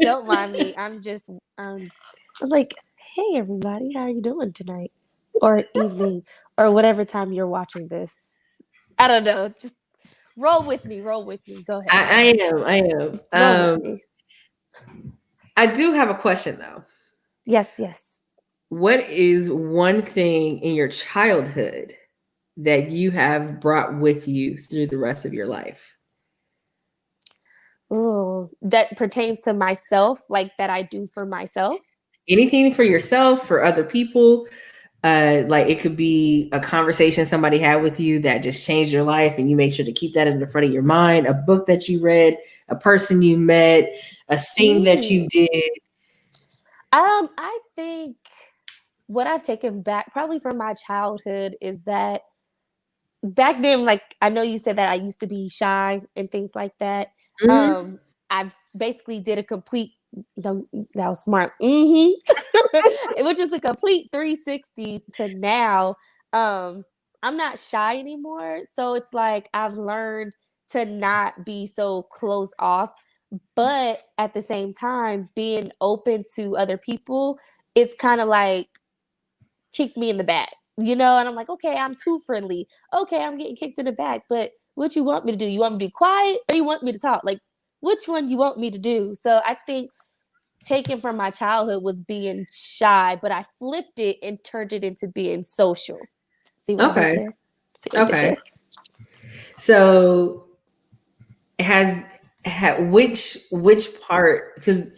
Don't mind me. I was like, hey everybody, how are you doing tonight? Or evening, or whatever time you're watching this. I don't know. Just roll with me. Roll with me. Go ahead. I am. Roll with me. I do have a question though. Yes, yes. What is one thing in your childhood that you have brought with you through the rest of your life? Oh, that pertains to myself, like that I do for myself. Anything for yourself, for other people? Like it could be a conversation somebody had with you that just changed your life, and you make sure to keep that in the front of your mind. A book that you read, a person you met, a thing that you Mm. did. I think what I've taken back probably from my childhood is that back then, like I know you said that I used to be shy and things like that. Mhm. Um, I basically did a complete that was smart. Mm-hmm. It was just a complete 360 to now. Um, I'm not shy anymore. So it's like I've learned to not be so closed off, but at the same time, being open to other people, it's kind of like kicked me in the back, and I'm like, okay, I'm too friendly. Okay, I'm getting kicked in the back, but what you want me to do? You want me to be quiet or you want me to talk? Like, which one you want me to do? So I think taken from my childhood was being shy, but I flipped it and turned it into being social. See what I did Okay. there? See what I did Okay. there? So has which part, because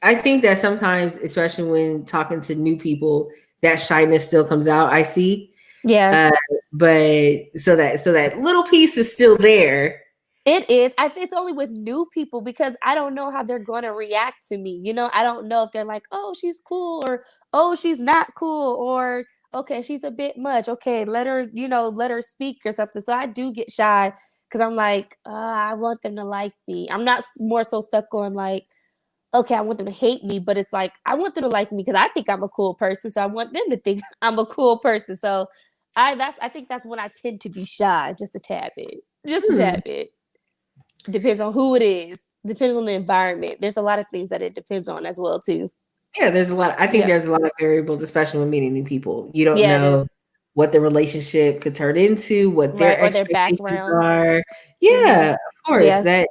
I think that sometimes, especially when talking to new people, that shyness still comes out. I see. Yeah. Uh, but so that little piece is still there. It is. It's only with new people because I don't know how they're going to react to me. I don't know if they're like, "Oh, she's cool," or "Oh, she's not cool," or "Okay, she's a bit much." Okay, let her speak or something. So I do get shy because I'm like, I want them to like me. I'm not more so stuck going like, okay, I want them to hate me, but it's like I want them to like me because I think I'm a cool person. So I want them to think I'm a cool person. So I think that's when I tend to be shy, just a tad bit, just a Hmm. tad bit. Depends on who it is. Depends on the environment. There's a lot of things that it depends on as well too. Yeah, there's a lot. I think Yeah. there's a lot of variables, especially when meeting new people. You don't Yeah, it know is. what the relationship could turn into, what Right. their Or their expectations backgrounds. are. Mm-hmm. Yeah, of course. Yeah.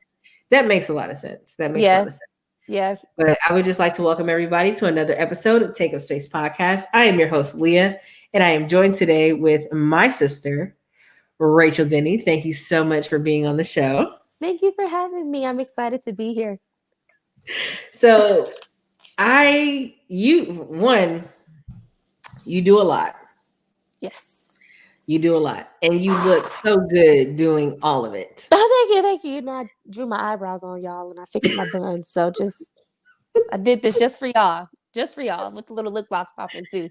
That makes a lot of sense. That makes a lot Yeah. of sense. Yeah. But I would just like to welcome everybody to another episode of Take Up Space Podcast. I am your host, Leah, and I am joined today with my sister, Rachel Denny. Thank you so much for being on the show. Thank you for having me. I'm excited to be here. So one, you do a lot. Yes. You do a lot. And you look so good doing all of it. Oh, thank you, thank you. I drew my eyebrows on y'all and I fixed my buns. So I did this just for y'all. Just for y'all with the little lip gloss popping too.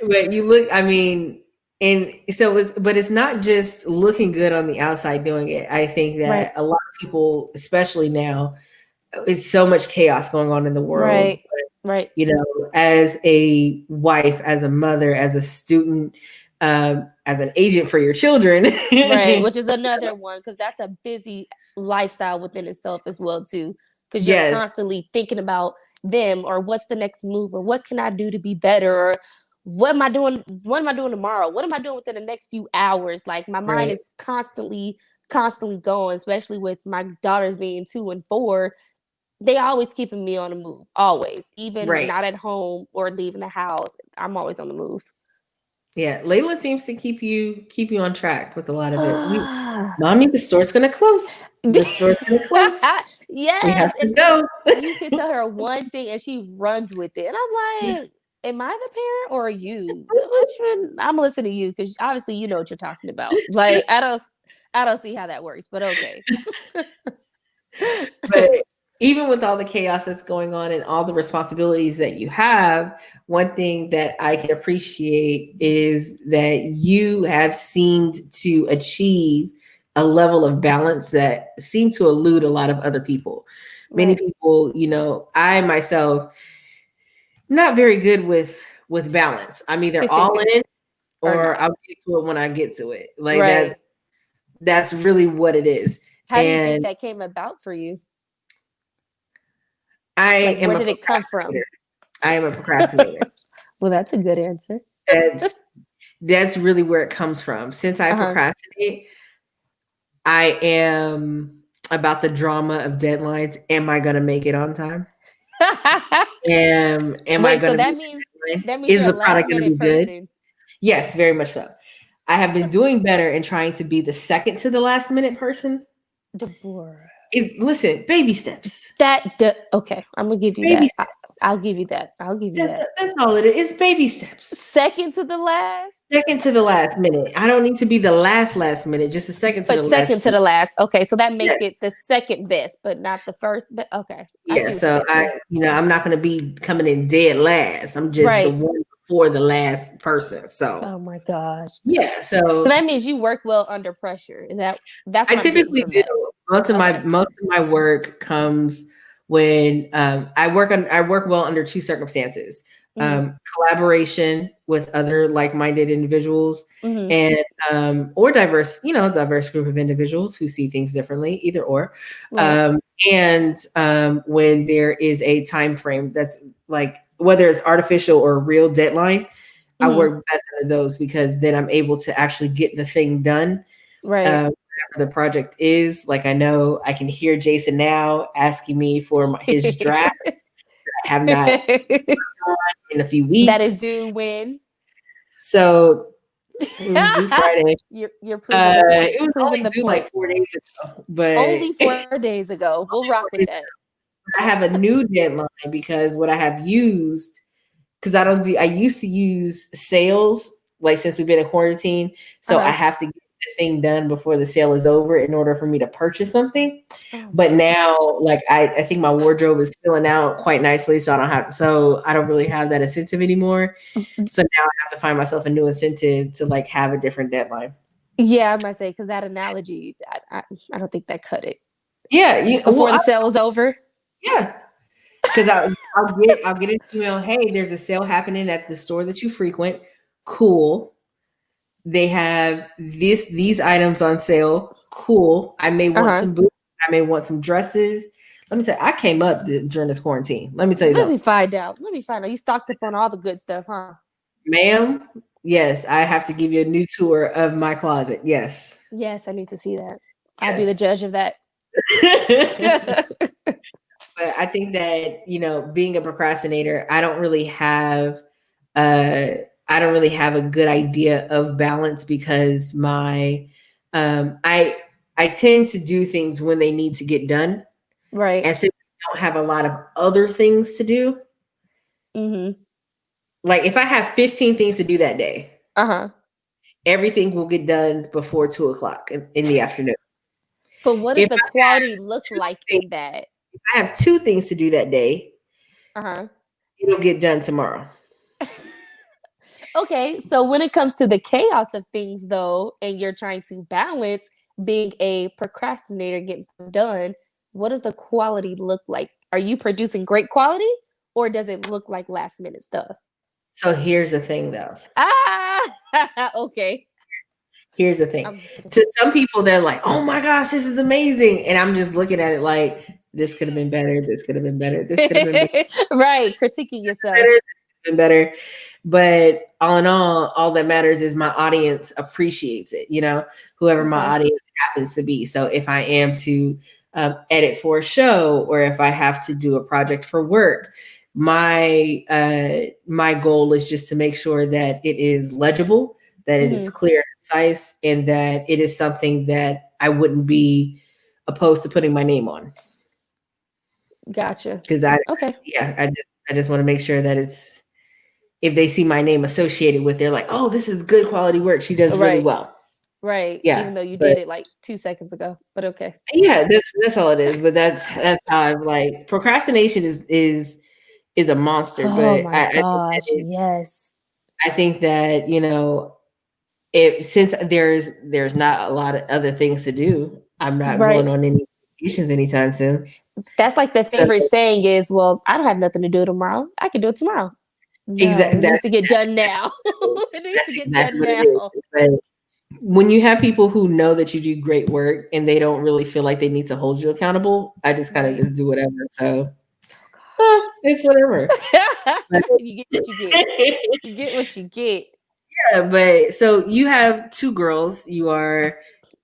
But you look, I mean, and so but it's not just looking good on the outside doing it. I think Right. that a lot of people, especially now, it's so much chaos going on in the world. Right. Right. As a wife, as a mother, as a student, as an agent for your children. Right, which is another one because that's a busy lifestyle within itself as well too. Because you're Yes, constantly thinking about them or what's the next move or what can I do to be better or what am I doing? What am I doing tomorrow? What am I doing within the next few hours? Like my mind right, is constantly going, especially with my daughters being 2 and 4. They always keeping me on the move, always, even right. not at home or leaving the house. I'm always on the move. Yeah, Layla seems to keep you on track with a lot of it. Mommy, the store's gonna close. The store's gonna close. We have Yes, to and go. you can tell her one thing and she runs with it. And I'm like, am I the parent or are you? Which one? I'm listening to you because obviously you know what you're talking about. Like I don't see how that works, but okay. But even with all the chaos that's going on and all the responsibilities that you have, one thing that I can appreciate is that you have seemed to achieve a level of balance that seemed to elude a lot of other people. Many Right. people, I myself, not very good with balance. I'm either all in Or or not. I'll get to it when I get to it. Like Right. that's really what it is. How do you think And that came about for you? I Like, am where a did it come from? procrastinator. I am a procrastinator. Well, that's a good answer. That's that's really where it comes from. Since I Uh procrastinate, I am about the drama of deadlines. Am I going to make it on time? huh. Am I Wait, going so to that meet means the deadline? Is you're a the last product going to minute be good? person. Yes, very much so. I have been doing better in trying to be the second to the last minute person. Deborah. Listen, baby steps. Okay, I'm gonna give you Baby that. steps. I'll give you that. I'll give you that. That's all it is. It's baby steps. Second to the last, Second to the last minute. I don't need to be the last minute, just the second to but the last second to minute. the last. Okay, so that make it Yes. the second best, but not the first. But okay, I Yeah. see what you So did there. I'm not gonna be coming in dead last. I'm just the Right. one before the last person. So Oh my gosh. yeah. So So that means you work well under pressure. That's I what I'm getting typically from do. that. Okay. Most of my work comes when I work well under two circumstances: Mm-hmm. collaboration with other like minded individuals, Mm-hmm. and or diverse diverse group of individuals who see things differently, either or, Right. um, and when there is a time frame that's like whether it's artificial or a real deadline. I Mm-hmm. work best under those because then I'm able to actually get the thing done, Right. whatever the project is. Like I know I can hear Jason now asking me for his draft. I have not in a few That is weeks. due when So it was due Friday. you're proving the point. It was Proving only the due point. like 4 days ago, but Only 4 days ago. We'll rock with that. I have a new deadline because what I have used because I used to use sales like since we've been in quarantine. So I Uh-huh. have to get the thing done before the sale is over in order for me to purchase something. Oh But my now gosh. like I think my wardrobe is filling out quite nicely. So I don't really have that incentive anymore. So now I have to find myself a new incentive to like have a different deadline. Yeah, I might say because that analogy, I don't think that cut it. Yeah, Before the sale is over. yeah. Because I'll get an email. Hey, there's a sale happening at the store that you frequent. Cool. They have these items on sale. Cool. I may want Uh-huh. some boots. I may want some dresses. Let me tell you, I came up during this quarantine. Let me tell you Let something, me find out. Let me find out. You stocked up on all the good stuff, huh? ma'am. Yes, I have to give you a new tour of my closet. Yes, Yes, I need to see that. I'll be the yes. judge of that. But I think that being a procrastinator, uh, I don't really have a good idea of balance because I tend to do things when they need to get done, Right. and since I don't have a lot of other things to do, Mm-hmm. like if I have 15 things to do that day, Uh-huh. everything will get done before 2 o'clock in the afternoon. But what does If the I quality look two like things, in that? if I have two things to do that day, Uh-huh. it'll get done tomorrow. Okay, so when it comes to the chaos of things, though, and you're trying to balance being a procrastinator gets done, what does the quality look like? Are you producing great quality, or does it look like last minute stuff? So here's the thing, though. Ah, okay. Here's the thing. I'm listening. To some people, they're like, "Oh my gosh, this is amazing," and I'm just looking at it like, "This could have been better. This could have been better. This could have been better. Right, critiquing yourself. This could have been better." But all in all that matters is my audience appreciates it. Whoever my Okay. audience happens to be. So if I am to edit for a show, or if I have to do a project for work, my goal is just to make sure that it is legible, that it is Hmm. clear and concise, and that it is something that I wouldn't be opposed to putting my name on. Gotcha. Because Okay. I just want to make sure that it's if they see my name associated with, they're like, oh, this is good quality work. She does really Right. well. Right. Yeah, Even though you but did it like 2 seconds ago, but okay. yeah, that's all it is. But that's how I'm like procrastination is a monster. Oh But my gosh. Yes. I think that since there's not a lot of other things to do, I'm not Right. going on any vacations anytime soon. That's like the So favorite saying is, well, I don't have nothing to do tomorrow. I can do it tomorrow. No, exactly it needs to get that's done now. It needs to get exactly done what it now. is. But when you have people who know that you do great work and they don't really feel like they need to hold you accountable, I just kind of Right. just do whatever. So Oh It's whatever. But, You get what you get. You get what you get. yeah, but so you have two girls. You are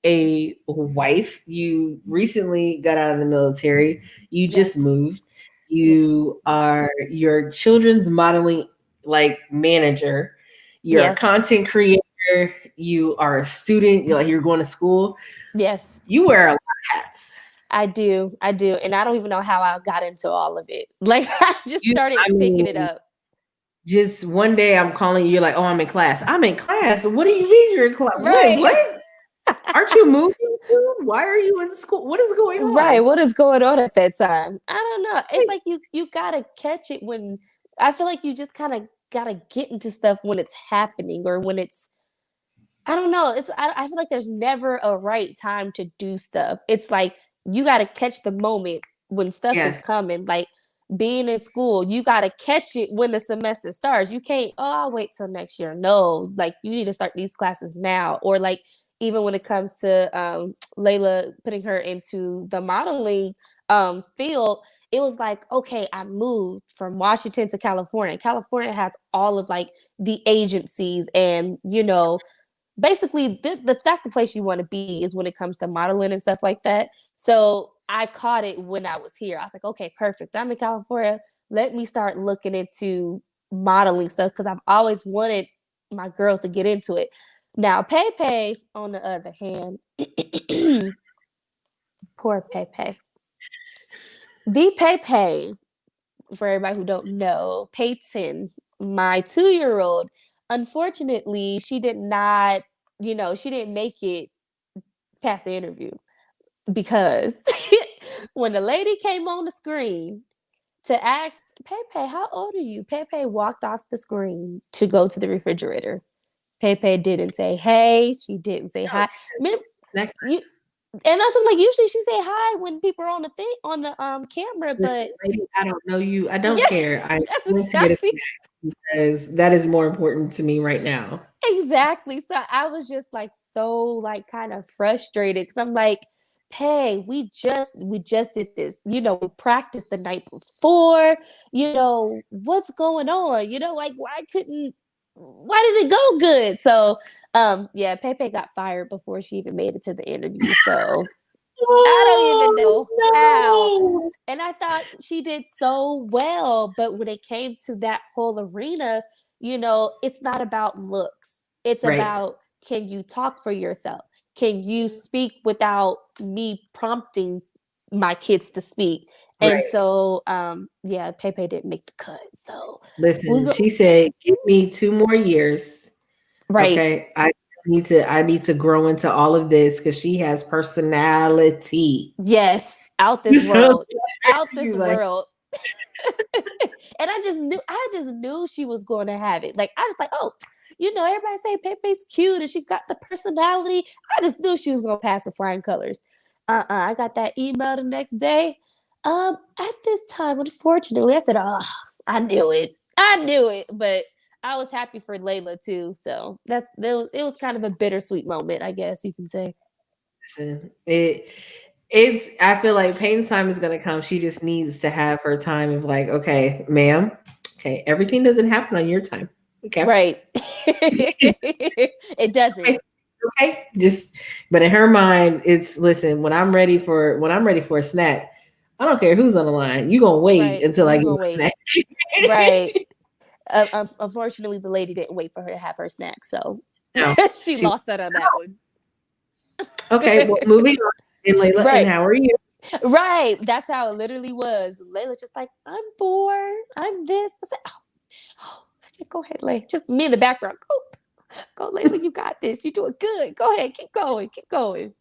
a wife. You recently got out of the military. You just Yes. moved. Yes. You are your children's modeling like manager. You're a Yeah. content creator. You are a student. You're going to school. Yes. You wear a lot of hats. I do. I do. And I don't even know how I got into all of it. Like I just You, started I picking it mean, up. just one day I'm calling you. You're like, "Oh, I'm in class. I'm in class. What do you mean you're in class? What? Right. What? Aren't you moving soon? Why are you in school? What is going Right. on?" What is going on at that time? I don't know. It's like you gotta catch it when I feel like you just kind of gotta get into stuff when it's happening or when it's I don't know. I feel like there's never a right time to do stuff. It's like you got to catch the moment when stuff is Yes, coming. Like being in school, you got to catch it when the semester starts. You can't, oh, I'll wait till next year. No, like you need to start these classes now. Or like even when it comes to Layla putting her into the modeling field, it was like, okay, I moved from Washington to California. California has all of like the agencies and, basically that's the place you want to be is when it comes to modeling and stuff like that. So I caught it when I was here. I was like, okay, perfect, I'm in California, let me start looking into modeling stuff because I've always wanted my girls to get into it. Now Pepe on the other hand, poor Pepe, the Pepe, for everybody who don't know, Peyton, my 2-year old, unfortunately she did not, she didn't make it past the interview because when the lady came on the screen to ask Pepe, how old are you? Pepe walked off the screen to go to the refrigerator. Pepe didn't say hey. She didn't say no, hi. Man, next you and that's what I'm like. Usually she say hi when people are on the thing on the camera, listen, but lady, I don't know you. I don't yeah, care. I'm that's going to get a exactly snack because that is more important to me right now. exactly. So I was just like so like kind of frustrated because I'm like, hey, we just did this. We practiced the night before. What's going on? Like why did it go good? So yeah, Pepe got fired before she even made it to the interview. So I don't even know how. Oh And I thought she did so well. But when it came to that whole arena, it's not about looks. It's no! Right, about can you talk for yourself? Can you speak without me prompting my kids to speak? And right. so, yeah, Pepe didn't make the cut. So we Listen, go she said, "Give me 2 more years." right. Okay, I need to grow into all of this because she has personality. Yes, out this So world. Out this she's like, world. And I just knew she was going to have it. Like I just like, oh, everybody say Pepe's cute and she got the personality. I just knew she was gonna pass with flying colors. I got that email the next day. At this time, unfortunately, I said, oh, I knew it. I knew it. But I was happy for Layla too. So it was kind of a bittersweet moment, I guess you can say. listen, it's I feel like Peyton's time is gonna come. She just needs to have her time of like, okay, ma'am, okay, everything doesn't happen on your time. Okay. Right. It doesn't. Okay. Okay. Just but in her mind, it's listen, when I'm ready for a snack, I don't care who's on the line. You gonna wait Right. until I You get gonna my wait. snack. Right. Unfortunately, the lady didn't wait for her to have her snack, so No. she She lost out on that one. okay, well, moving on. And Layla, and Right, how are you? right. That's how it literally was. Layla just like, I'm bored. I'm this. I said, oh. I said, go ahead, Layla. Just me in the background. Go, Layla. You got this. You're doing good. Go ahead. Keep going. Keep going.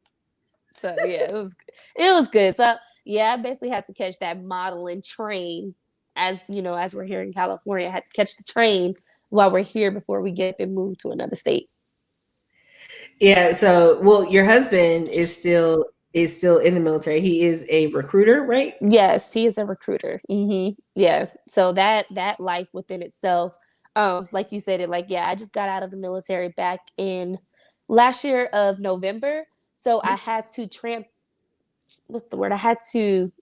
So yeah, it was good. So yeah, I basically had to catch that modeling train as we're here in California. I had to catch the train while we're here before we get up and move to another state. Yeah, so well, your husband is still in the military. He is a recruiter, right? Yes, he is a recruiter. Yeah. So that life within itself, like you said, it like yeah, I just got out of the military back in last year of November. So I had to what's the word? I had to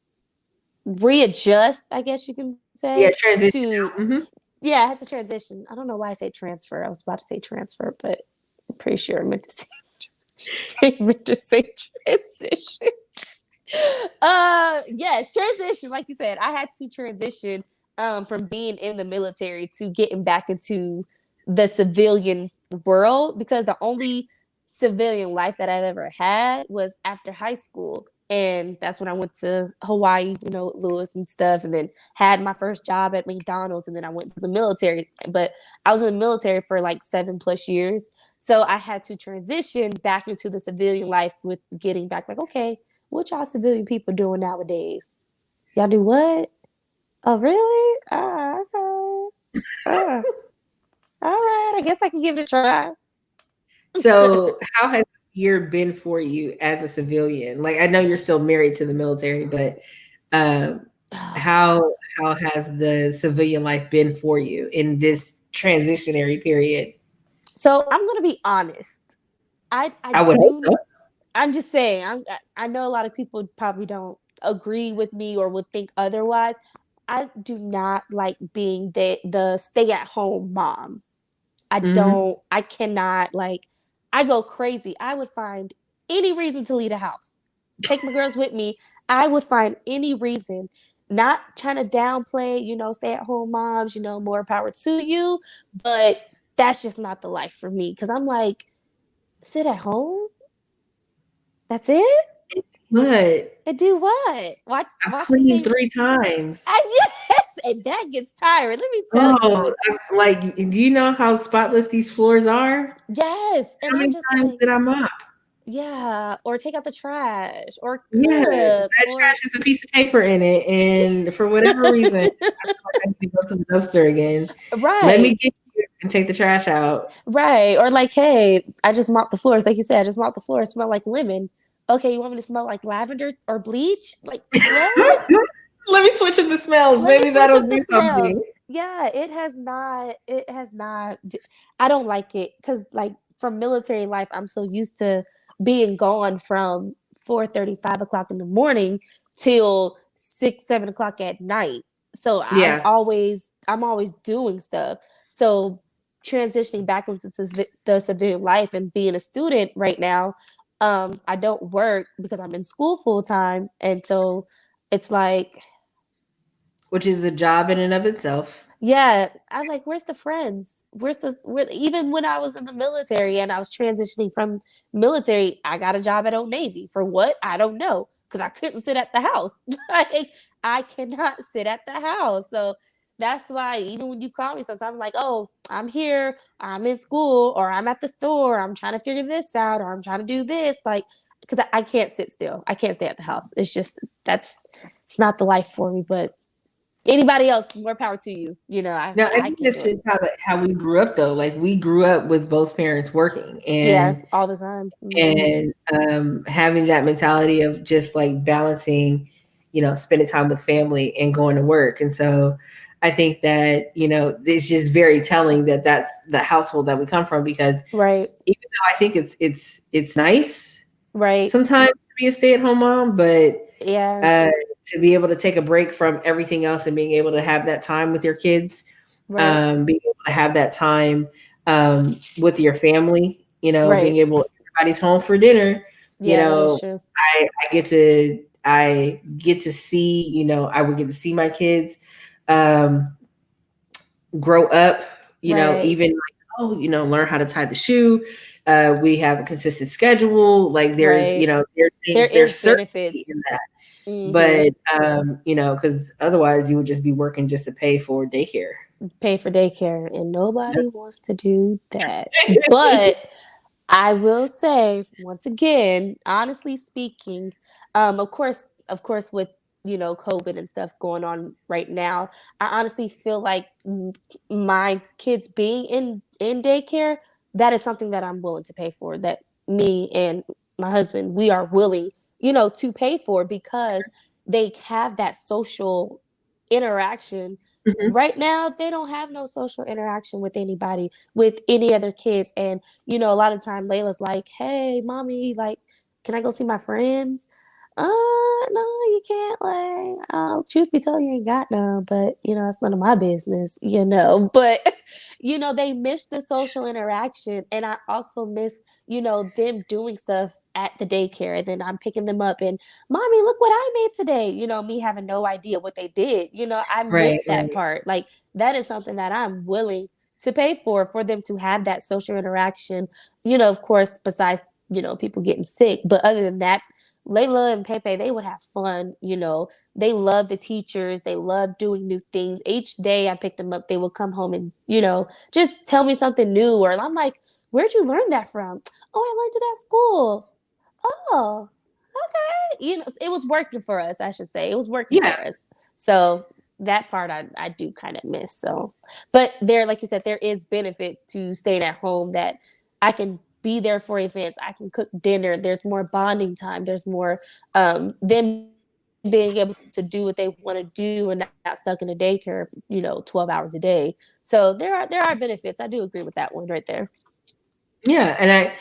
readjust, I guess you can Yeah, say, transition to out. Mhm. yeah, I had to transition. I don't know why I say transfer. I was about to say transfer, but I'm pretty sure I meant to say I meant to say transition. Yes, transition, like you said. I had to transition from being in the military to getting back into the civilian world because the only civilian life that I've ever had was after high school. And that's when I went to Hawaii, Lewis and stuff, and then had my first job at McDonald's, and then I went to the military. But I was in the military for like 7+ years. So I had to transition back into the civilian life with getting back like, okay, what y'all civilian people doing nowadays? Y'all do what? Oh, really? Okay. All right. I guess I can give it a try. So, how has this year been for you as a civilian? Like, I know you're still married to the military, but um, how has the civilian life been for you in this transitionary period? So I'm gonna be honest. I I would hope do. so. I'm just saying. I know a lot of people probably don't agree with me or would think otherwise. I do not like being the stay at home mom. Mhm. I cannot, like, I go crazy. I would find any reason to leave the house. Take my girls with me. I would find any reason, not trying to downplay, stay at home moms, more power to you. But that's just not the life for me. Cause I'm like, sit at home? That's it? But And do what? I've Watch the cleaned same. 3 times. Yes, and that gets tiring. Let me tell Oh, you. like, do you know how spotless these floors are? Yes. And How I'm many just times like, did I mop? yeah, or take out the trash, or Yeah, cook, that or trash has a piece of paper in it, and for whatever reason, I feel like I need to go to the dumpster again. Let me right, get here and take the trash out. right, or like, hey, I just mopped the floors, like you said, I just mopped the floor. It smell like lemon. Okay, you want me to smell like lavender or bleach? Like what? Let me switch up the smells. Let me Maybe switch that'll up the do smells. something. Yeah, it has not. I don't like it because, like, from military life, I'm so used to being gone from 4:30, 5 o'clock in the morning till 6, 7 o'clock at night. So Yeah, I'm always doing stuff. So transitioning back into the civilian life and being a student right now, I don't work because I'm in school full time, and so it's like which is a job in and of itself. yeah, I'm like, where's the friends? Even when I was in the military and I was transitioning from military, I got a job at Old Navy. For what? I don't know. Because I couldn't sit at the house. Like, I cannot sit at the house. So that's why even when you call me sometimes I'm like, oh, I'm here, I'm in school, or I'm at the store, I'm trying to figure this out, or I'm trying to do this. Like, because I can't sit still. I can't stay at the house. It's just it's not the life for me. But anybody else, more power to you. No, I I think can't that's do it. just how we grew up though. Like we grew up with both parents working Yeah, and all the time. and having that mentality of just like balancing, spending time with family and going to work. And so I think that, it's just very telling that that's the household that we come from because Right, even though I think it's nice right. sometimes to be a stay-at-home mom, but Yeah, uh, to be able to take a break from everything else and being able to have that time with your kids, right, being able to have that time with your family, being right. able everybody's home for dinner, you Yeah, that is know, true. I get to see, I would get to see my kids um, grow up, Right, even like, oh, learn how to tie the shoe. We have a consistent schedule. Like there's, right. there's There things, there's is certainty benefits. in that. Hmm. But because otherwise you would just be working just to pay for daycare. Pay for daycare, and nobody Yes. wants to do that. But I will say once again, honestly speaking, of course, with COVID and stuff going on right now, I honestly feel like my kids being in daycare, that is something that I'm willing to pay for. That me and my husband, we are willing, to pay for because they have that social interaction. Mhm. Right now, they don't have no social interaction with anybody, with any other kids, and a lot of time Layla's like, "Hey, mommy, like, can I go see my friends?" No, you can't. Like, truth be told, you ain't got none. But it's none of my business. But they miss the social interaction, and I also miss them doing stuff at the daycare. And then I'm picking them up, and mommy, look what I made today. Me having no idea what they did. I Right, miss that right. part. Like that is something that I'm willing to pay for them to have that social interaction. Of course, besides people getting sick, but other than that Layla and Pepe, they would have fun. They love the teachers. They love doing new things. Each day I picked them up, they would come home and just tell me something new. Or I'm like, where'd you learn that from? Oh, I learned it at school. Oh, okay. It was working for us, I should say. It was working Yeah. for us. So that part I do kind of miss. So, but there, like you said, there is benefits to staying at home that I can be there for events. I can cook dinner. There's more bonding time. There's more them being able to do what they want to do and not stuck in a daycare, 12 hours a day. So there are benefits. I do agree with that one right there. Yeah, and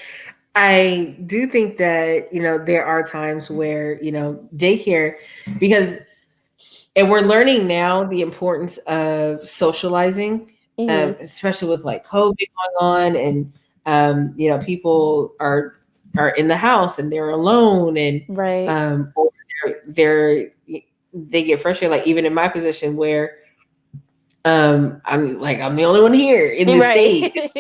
I do think that there are times where daycare, because and we're learning now the importance of socializing, Hmm. especially with like COVID going on, and people are in the house and they're alone, and Right. or they're they get frustrated. Like even in my position where I'm the only one here in this Right. state.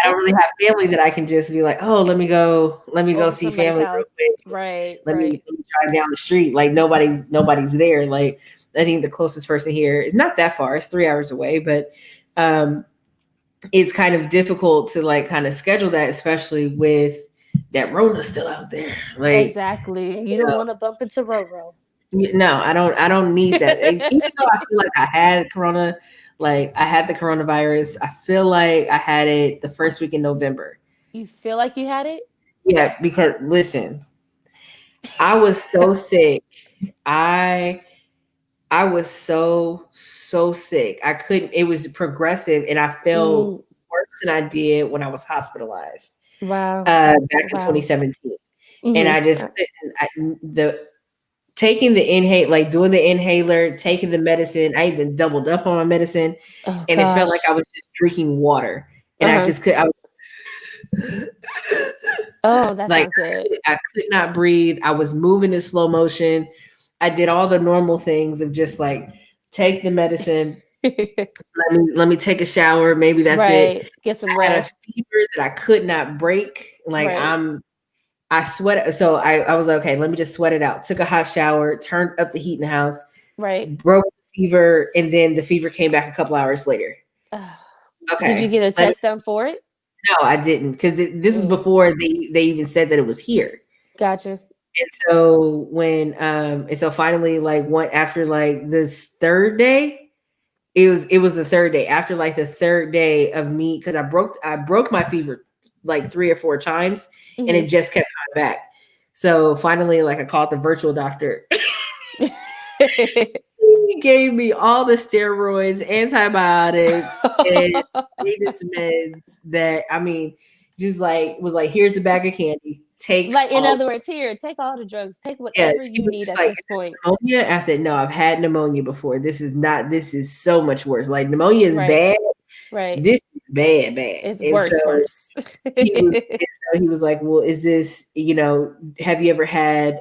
I don't really have family that I can just be like, oh, let me go Over see somebody's family real house. quick. Right. Let me, Right. let me drive down the street. Like nobody's there. Like I think the closest person here is not that far. It's 3 hours away, but um, it's kind of difficult to like kind of schedule that, especially with that Rona still out there. Like, Exactly. You you don't know, want to bump into Roro. no, I don't need that. Even though I feel like I had corona, like I had the coronavirus, I feel like I had it the first week in November. You feel like you had it? Yeah, because listen, I was so sick. I I was so sick. I couldn't. It was progressive, and I felt Mm, worse than I did when I was hospitalized wow. back in Wow. 2017. And Hmm. I just couldn't. The taking the inhale, like doing the inhaler, taking the medicine. I even doubled up on my medicine, Oh and it felt like gosh. I was just drinking water, and I Uh-huh. just could. I was Oh, that's like not good. I could not breathe. I was moving in slow motion. I did all the normal things of just like take the medicine, let me take a shower. Maybe that's it. Right. Get some I had a rest. fever that I could not break. Like Right. I sweat. So I was like, okay, let me just sweat it out. Took a hot shower, turned up the heat in the house, Right. broke the fever, and then the fever came back a couple hours later. Ugh. Did you Okay. get a Let me test done for it? no, I didn't because this was Mm, before they even said that it was here. gotcha. And so and so finally like one after like this third day, it was the third day. After like the third day of me, because I broke my fever like 3 or 4 times and Hmm. it just kept coming back. So finally, like I called the virtual doctor. He gave me all the steroids, antibiotics, and latest meds that I mean, just like was like, here's a bag of candy. Take Like, in all. other words, here, take all the drugs, take Yes, whatever he you was need just at like, this "Is it point. pneumonia?" I said, "No, I've had pneumonia before. This is so much worse. Like pneumonia is Right. bad. Right. This is bad, bad." It's And so worse. he was like, "Well, is this, have you ever had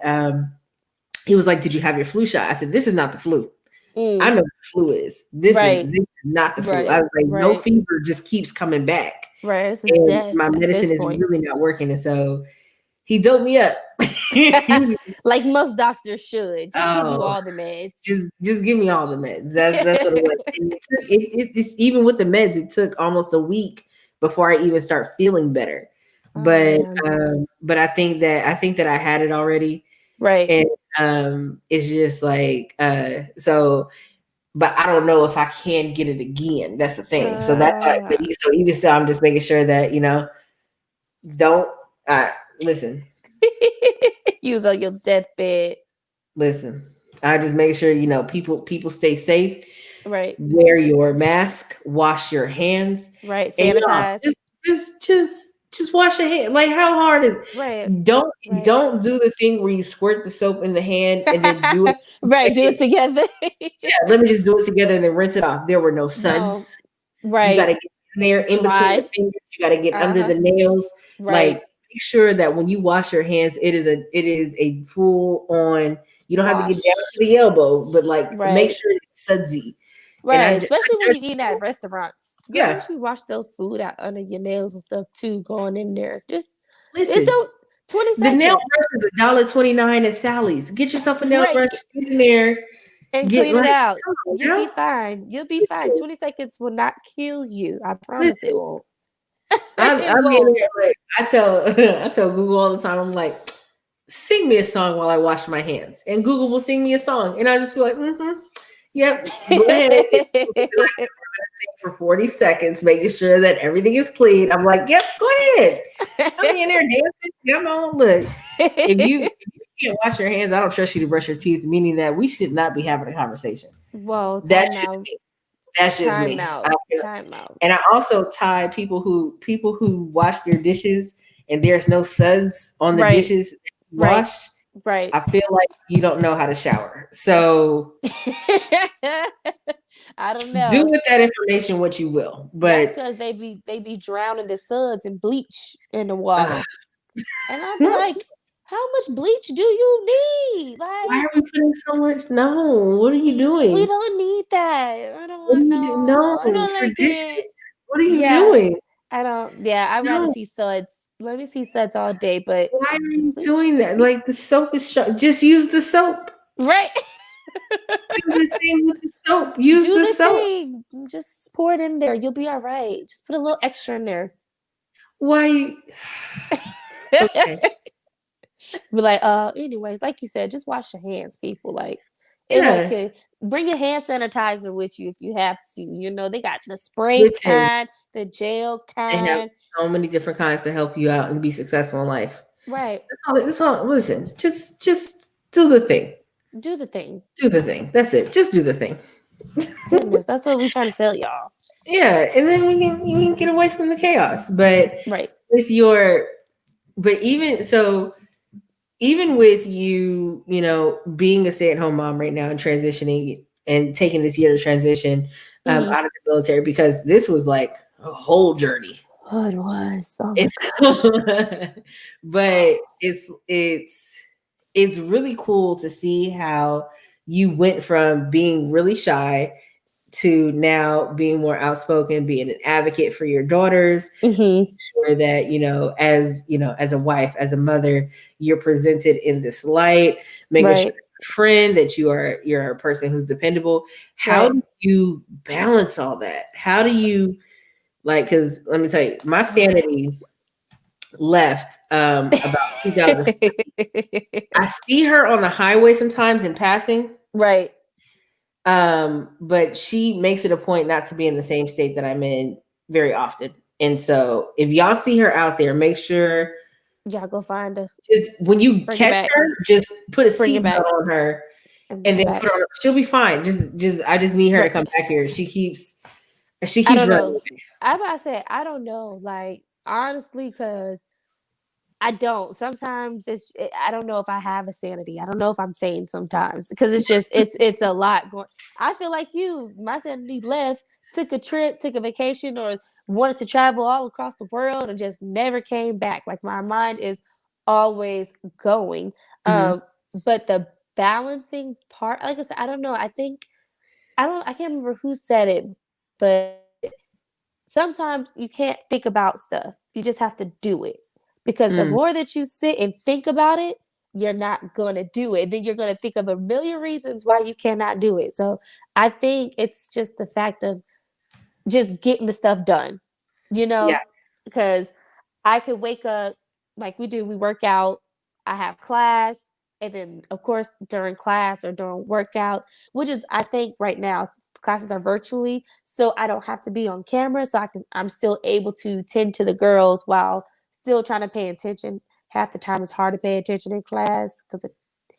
he was like, "Did you have your flu shot?" I said, "This is not the flu. I Mm, know what the flu is. right. This is not the flu." I Right. was like, "No Right. fever just keeps coming back. Right. This is And death my at medicine this is point. really not working." And so he doped me up. He Like most doctors should. Just give you oh, all the meds. just give me all the meds. That's what it was. And it's even with the meds, it took almost a week before I even start feeling better. Oh But man. but I think that I had it already. Right. And it's just like so but I don't know if I can get it again. That's the thing. So that's why Uh, so even so I'm just making sure that, don't uh listen, use on your deathbed. listen. I just make sure, people stay safe. Right. Wear your mask, wash your hands, Right. and Sanitize. just just wash your hand. Like, how hard is Right. don't Right. don't do the thing where you squirt the soap in the hand and then do it in Right. Do it seconds. together. Yeah, let me just do it together and then rinse it off. There were no No. suds. You got Right. to get in there in between the Dry. fingers. You got to get under Uh-huh. the nails. Like, Right. make sure that when you wash your hands, it is a full on. You don't have to get down to Wash. the elbow, but like make Right. sure it's sudsy. And Right. Especially when you eat at restaurants. Girl, make yeah, sure you wash those food out under your nails and stuff too, going in there. Just it listen. don't 20 The nail seconds. brush is $1.29 at Sally's. Get yourself a nail brush. Right. Get in there. And Get clean it like, out. come on You'll now. be fine. You'll be fine. Listen, 20 seconds will not kill you. I promise it listen. won't. I'm It in won't. there. Like, I tell I tell Google all the time. I'm like, sing me a song while I wash my hands, and Google will sing me a song, and I'll just be like, yep, go ahead. For 40 seconds, making sure that everything is clean. I'm like, yep, go ahead. I'm in there dancing. Come on, look. If you can't wash your hands, I don't trust you to brush your teeth, meaning that we should not be having a conversation. Whoa, That's time just out. me. That's just Time me. out. Time out. And I also tie people who wash their dishes and there's no suds on the Right. dishes that you Right. wash. Right. I feel like you don't know how to shower. So I don't do know. with that information what you will. That's But because they be drowning the suds in bleach in the uh, water. And I'd be like, how much bleach do you need? why are Like, we putting so much? No, what are you we doing? don't need that. I don't What are want you doing? No, no. I don't for like dishes. it. What are you Yeah, doing? I don't. Yeah, I'd rather No, see suds. Let me see suds all day, but why are you bleach. doing that? Like the soap is just use the soap. Right. Do the thing with the soap. Use Do the the soap. thing. Just pour it in there. You'll be all right. Just put a little extra in there. Why? Okay. Be like, anyways, like you said, just wash your hands, people. Like, it won't Yeah. kill. Bring a hand sanitizer with you if you have to. You know, they got the spray Listen, kind, the gel they have kind. so many different kinds to help you out and be successful in life. Right. That's all. Listen, just do the thing. Do the thing. Do the thing. That's it. Just do the thing. Goodness, that's what we trying to tell y'all. Yeah, and then we can get away from the chaos. But Right. with your, but even so, even with you, being a stay-at-home mom right now and transitioning and taking this year to transition Hmm. out of the military, because this was like a whole journey. Oh, it was. Oh my It's gosh. but it's really cool to see how you went from being really shy to now being more outspoken, being an advocate for your daughters, Hmm. sure that as a wife, as a mother, you're presented in this light, making sure Right. as a friend that you're a person who's dependable. How Right. do you balance all that? How do you like, because let me tell you, my sanity left about 2000. I see her on the highway sometimes in passing, Right. but she makes it a point not to be in the same state that I'm in very often. And so if y'all see her out there, make sure Y'all go find her. just when you Bring it catch back. her, just put a Bring it seatbelt back. on her And bring and it then back. put her on. She'll be fine. Just I just need her to Right. come back here. She I keeps don't know. running. I about to say I don't know. Like honestly, because I don't. Sometimes I don't know if I have a sanity. I don't know if I'm sane sometimes because it's a lot going. I feel like you. My sanity left, took a trip, took a vacation, or wanted to travel all across the world and just never came back. Like my mind is always going. Mhm. Um, but the balancing part, like I said, I don't know. I can't remember who said it, but sometimes you can't think about stuff. You just have to do it. Because the Mm, more that you sit and think about it, you're not going to do it. Then you're going to think of a million reasons why you cannot do it. So I think it's just the fact of just getting the stuff done, you yeah. know, because I could wake up like we do, we work out, I have class, and then of course during class or during workout, which is I think right now classes are virtually, so I don't have to be on camera, so I'm still able to tend to the girls while still trying to pay attention. Half the time it's hard to pay attention in class because it's a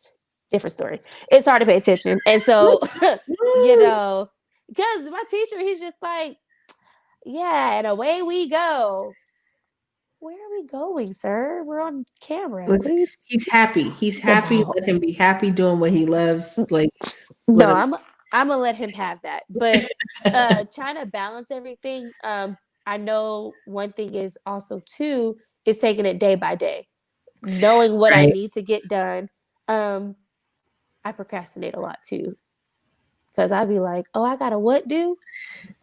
different story. It's hard to pay attention. And so, you Woo! know, because my teacher, he's just like, yeah, and away we go. where are we going, sir? We're on camera. What Listen, are you he's happy. He's talking happy. about? Let him be happy doing what he loves. Like, let No, him. I'm gonna let him have that. But trying to balance everything, I know one thing is also too is taking it day by day, knowing what I Right. need to get done. Um, I procrastinate a lot too because I'd be like, "Oh, I gotta what do?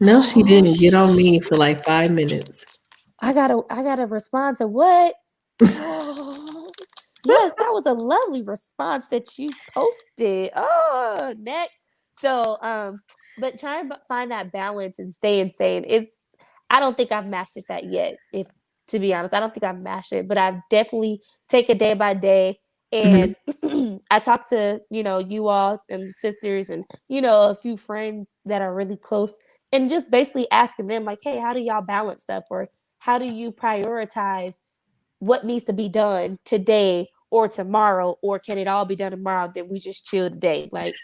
No, she Oh, didn't get on me for like 5 minutes. I gotta respond to what? Oh, yes, that was a lovely response that you posted. Oh, next. So, but trying to find that balance and staying sane is, I don't think I've mastered that yet. If to be honest, I don't think I've mastered it, but I've definitely taken day by day. Mhm. And I talk to, you all and sisters and, a few friends that are really close and just basically asking them, like, hey, how do y'all balance stuff? Or how do you prioritize what needs to be done today or tomorrow, or can it all be done tomorrow? Then we just chill today, like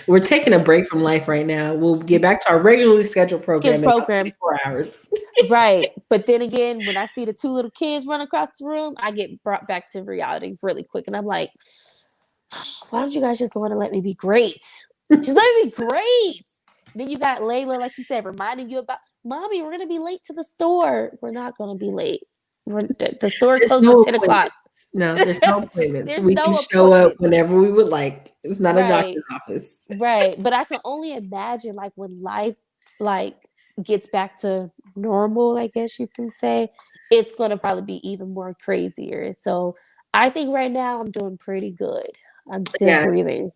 We're taking a break from life right now. We'll get back to our regularly scheduled kids program in about program, 24 hours. right? But then again, when I see the two little kids run across the room, I get brought back to reality really quick, and I'm like, why don't you guys just want to let me be great? Just let me be great. Then you got Layla, like you said, reminding you about, mommy, we're gonna be late to the store. We're not gonna be late. The store There's closes at no 10 o'clock. appointments. No, there's no appointments. There's We can no show up appointments. whenever we would like. It's not a Right. doctor's office. Right. But I can only imagine like when life like gets back to normal, I guess you can say, it's gonna probably be even more crazier. So I think right now I'm doing pretty good. I'm still Yeah, breathing.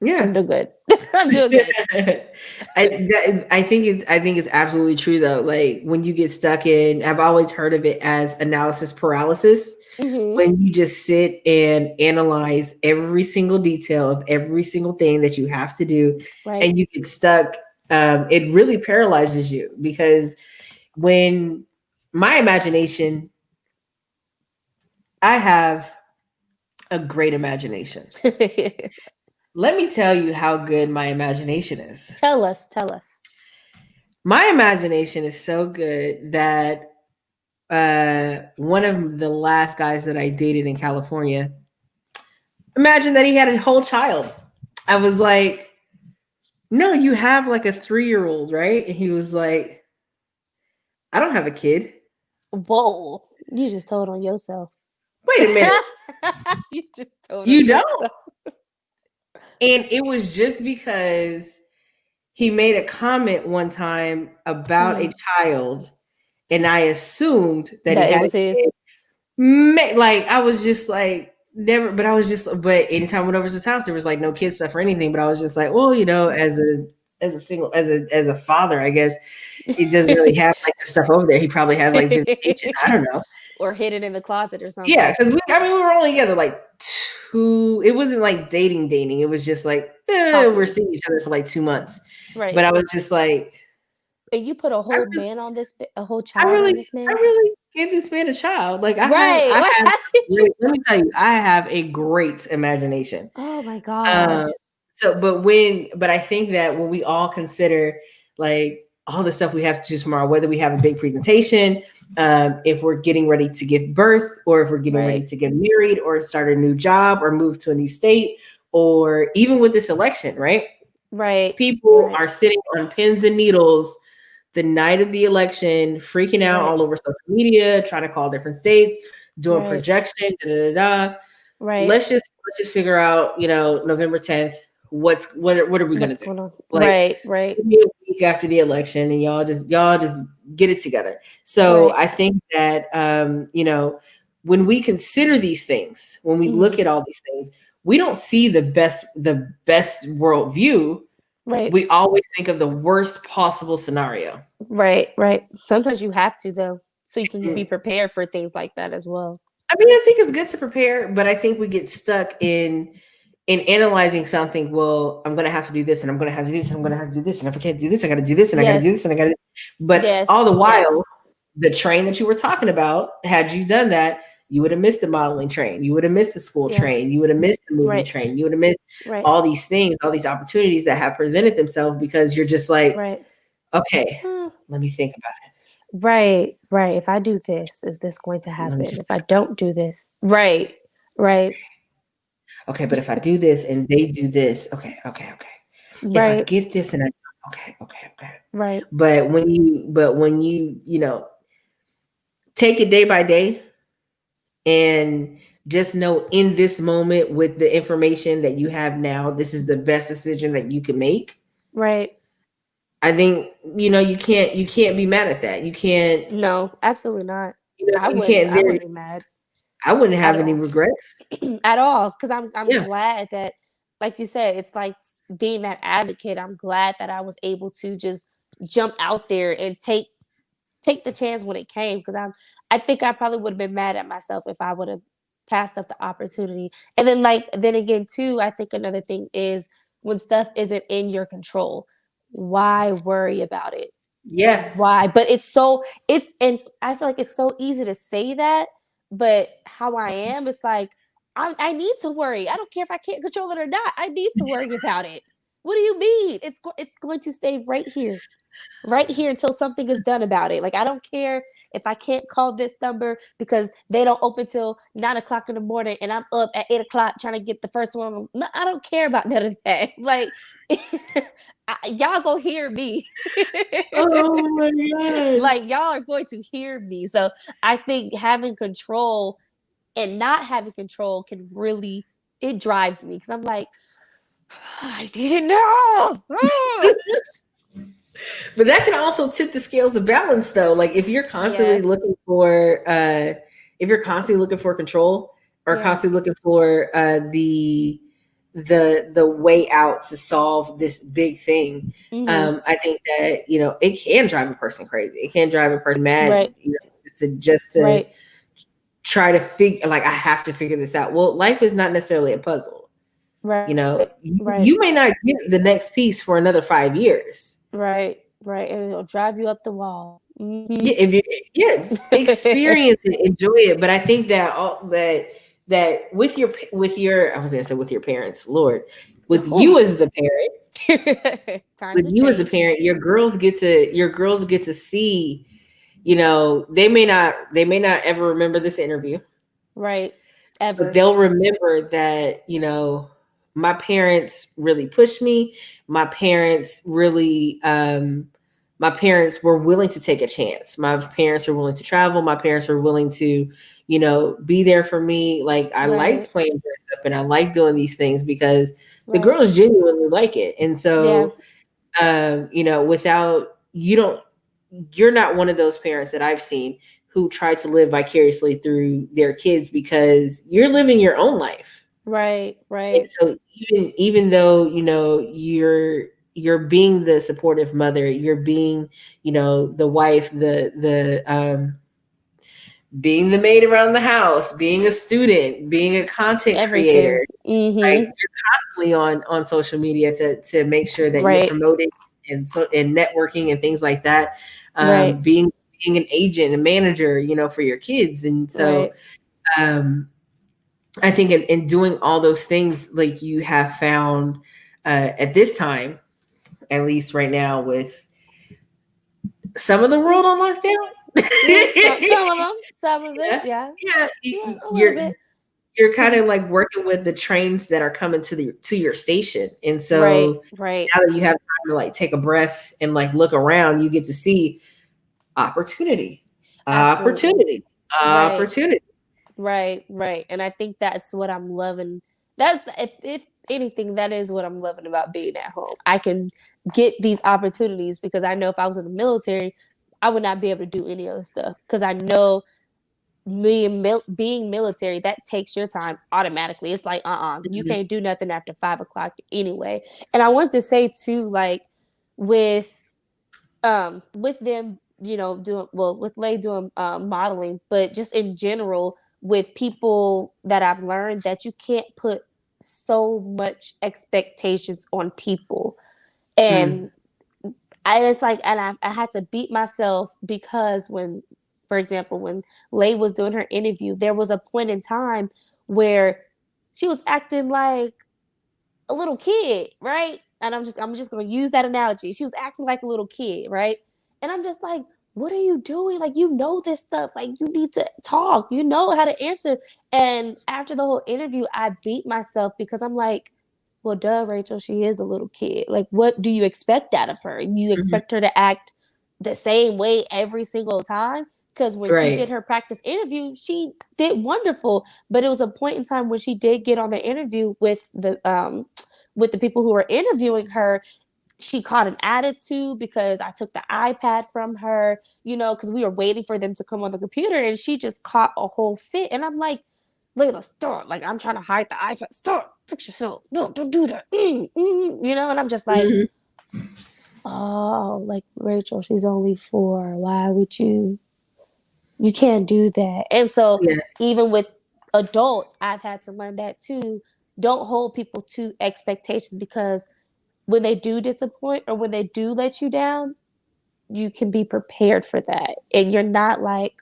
I'm yeah. doing good. I'm doing good. I think it's absolutely true though. Like when you get stuck in, I've always heard of it as analysis paralysis. Hmm. When you just sit and analyze every single detail of every single thing that you have to do, Right. and you get stuck, it really paralyzes you because when my imagination, I have a great imagination. Let me tell you how good my imagination is. Tell us, tell us. My imagination is so good that one of the last guys that I dated in California, imagine that he had a whole child. I was like, no, you have like a 3-year-old, right? And he was like, I don't have a kid. Whoa. You just told on yourself. Wait a minute. You just told on You don't. yourself. And it was just because he made a comment one time about a Mm. child, and I assumed that he That it had a was his. kid. Like I was just like never, but I was just, but anytime I went over to his house, there was like no kid stuff or anything. But I was just like, well, as a single, as a father, I guess he doesn't really have like the stuff over there. He probably has like visitation. I don't know. Or hidden in the closet or Yeah, something. because we were only together like two. It wasn't like dating. It was just like we're Talking. seeing each other for like 2 months. But Right. I was just like, And you put a I whole really, man on this, a whole I child on really, this I man. really gave this man a child. Like Right. I Like, have how did you? great. Let me tell you, I have a great imagination. Oh my Um, gosh. but I think that when we all consider like all the stuff we have to do tomorrow, whether we have a big presentation, if we're getting ready to give birth, or if we're getting ready Right. to get married, or start a new job, or move to a new state, or even with this election, right? Right. People Right. are sitting on pins and needles the night of the election, freaking out Right. all over social media, trying to call different states, doing Right. projection, da da da. Da. Right. Let's just figure out, November 10th, what are we gonna What's do? going on? Like Right. Right. give me a week after the election and y'all just get it together. So Right. I think that when we consider these things, when we Hmm. look at all these things, we don't see the best worldview. Right. We always think of the worst possible scenario. Right. Right. Sometimes you have to though, so you can be Mm. prepared for things like that as well. I mean, I think it's good to prepare, but I think we get stuck in analyzing something. Well, I'm gonna have to do this, and I'm gonna have to do this, and I'm gonna have to do this, and if I can't do this, I gotta do this, and I gotta do this, Yes. and I gotta. But all the Yes. while, Yes. the train that you were talking about, had you done that, you would have missed the modeling train, you would have missed the school Yeah. train, you would have missed the movie Right. train, you would have missed Right. all these things, all these opportunities that have presented themselves because you're just like, Right. okay, Hmm. let me think about it. Right, right. If I do this, is this going to And I'm happen? just If I don't do this, right, right, okay, but if I do this and they do this, okay, okay, okay. If I right, get this and I okay, okay, okay. right, But when you, take it day by day and just know in this moment with the information that you have now, this is the best decision that you can make. right. I think, you can't be mad at that. You can't, No, absolutely not. you can't I there wouldn't be mad I wouldn't at have any all. regrets. At all, because I'm Yeah. glad that, like you said, it's like being that advocate. I'm glad that I was able to just jump out there and take the chance when it came, because I think I probably would have been mad at myself if I would have passed up the opportunity. And then then again too, I think another thing is when stuff isn't in your control, why worry about it? Yeah. Why? But it's and I feel like it's so easy to say that, but how I am, it's like I need to worry. I don't care if I can't control it or not. I need to worry about it. What do you mean? It's going to stay right here until something is done about it. Like I don't care if I can't call this number because they don't open till 9 o'clock in the morning and I'm up at 8 o'clock trying to get the first one. No, I don't care about none of that. Like y'all go hear me. Oh my gosh. Like y'all are going to hear me. So I think having control and not having control can really it drives me because I'm like, I need it now. But that can also tip the scales of balance though. Like Yeah, if you're constantly looking for control or yeah. constantly looking for the way out to solve this big thing, Hmm. I think that, it can drive a person crazy. It can drive a person mad, Right, just to right, try to figure, like, I have to figure this out. Well, life is not necessarily a puzzle. right, right, You may not get the next piece for another 5 years. right, right. And it'll drive you up the wall. Hmm. Yeah, if you yeah, experience it, enjoy it. But I think that with your I was gonna say with your parents, Lord, with you as the parent, Times have changed. your girls get to see, they may not ever remember this interview, Right. but Ever. they'll remember that, my parents really pushed me. My parents really, my parents were willing to take a chance. My parents were willing to travel. My parents were willing to, be there for me. Like, I Right, liked playing dress up and I liked doing these things because the right. girls genuinely like it. And Yeah, so, without, you're not one of those parents that I've seen who try to live vicariously through their kids because you're living your own life. right, And right. so even though, you're being the supportive mother, you're being, the wife, the being the maid around the house, being a student, being a content Everything. creator, like, Hmm. you're constantly on social media to make sure that you're Right, promoting and networking and things like that. right, Being an agent and manager, for your kids. And so, right. um, I think in doing all those things, like, you have found, at this time, at least right now, with some of the world Yeah, on lockdown. yeah. Some of them, some of it. Yeah, Yeah, yeah, yeah. A little you're bit. you're kind Because of like working with the trains that are coming to your station. And right, so right. now that you have time to, like, take a breath and, like, look around, you get to see opportunity, Absolutely. opportunity, Right. opportunity. Right, right. And I think that's what I'm loving. That's if anything, that is what I'm loving about being at home. I can get these opportunities because I know if I was in the military, I would not be able to do any other stuff because I know being military that takes your time automatically. It's like you Mhm, can't do nothing after 5 o'clock anyway. And I wanted to say too, like with with them, doing well with Lay doing modeling, but just in general with people that I've learned that you can't put so much expectations on people. mm, And it's like, and I had to beat myself because when, for example, when Lay was doing her interview, there was a point in time where she was acting like a little kid, right? And I'm just gonna use that analogy. She was acting like a little kid, right? And I'm just like, what are you doing? Like, you know this stuff. Like, you need to talk. You know how to answer. And after the whole interview, I beat myself because I'm like, well, duh, Rachel, she is a little kid. Like, what do you expect out of her? You Mhm. expect her to act the same way every single time? Because when she did Right. her practice interview, she did wonderful. But it was a point in time when she did get on the interview with the people who were interviewing her. She caught an attitude because I took the iPad from her, because we were waiting for them to come on the computer, and she just caught a whole fit. And I'm like, Layla, stop. Like, I'm trying to hide the iPad. Stop. Fix yourself. No, don't do that. And I'm just like, Mhm. oh, like, Rachel, she's only 4. Why would you can't do that. And so Yeah. even with adults, I've had to learn that too. Don't hold people to expectations, because when they do disappoint or when they do let you down, you can be prepared for that. And you're not like,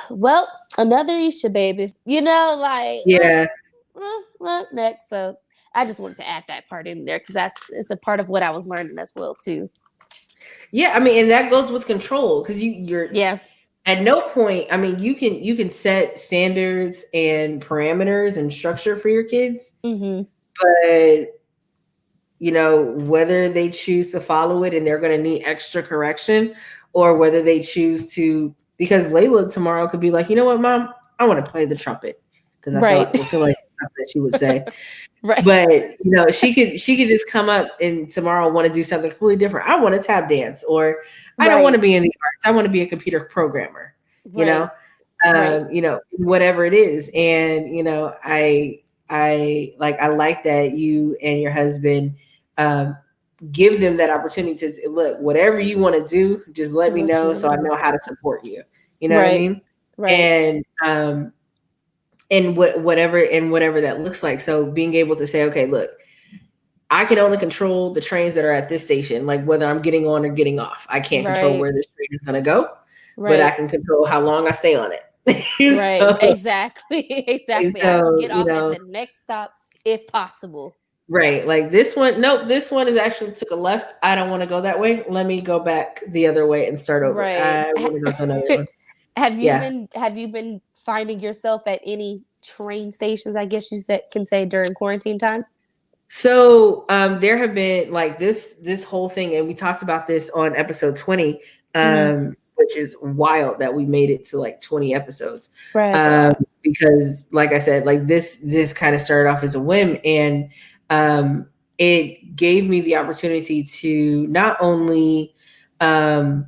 well, another Isha, baby. Like, Yeah. next. So I just wanted to add that part in there because it's a part of what I was learning as well too. Yeah, I mean, and that goes with control because you're Yeah. at no point. I mean, you can set standards and parameters and structure for your kids, Mm-hmm. but whether they choose to follow it and they're going to need extra correction, or whether they choose to, because Layla tomorrow could be like, you know what, Mom, I want to play the trumpet because Right. I feel like it's something that she would say. Right. But she could just come up and tomorrow want to do something completely different. I want to tap dance, or I don't want Right. to be in the arts. I want to be a computer programmer. You know, Right. Right. whatever it is. And I like that you and your husband um, give them that opportunity to look. Whatever you want to do, just let Just me let you know so I know. know how to support you. You know what I Right. mean? Right. And whatever that looks like. So being able to say, okay, look, I can only control the trains that are at this station, like whether I'm getting on or getting off. I can't control Right. where this train is going to go, but I Right. can control how long I stay on it. Right. so, Exactly. Exactly. I can so, get off at the next stop if possible. right. Like this one, nope, this one is actually took a left. I don't want to go that way. Let me go back the other way and start over. Right. I want to go to another one. Yeah. Have you been finding yourself at any train stations, I guess you can say, during quarantine time? So there have been like this whole thing, and we talked about this on episode 20, Mm-hmm. which is wild that we made it to like 20 episodes. Right. It's a lot. Because like I said, like this kind of started off as a whim, and um, it gave me the opportunity to not only um,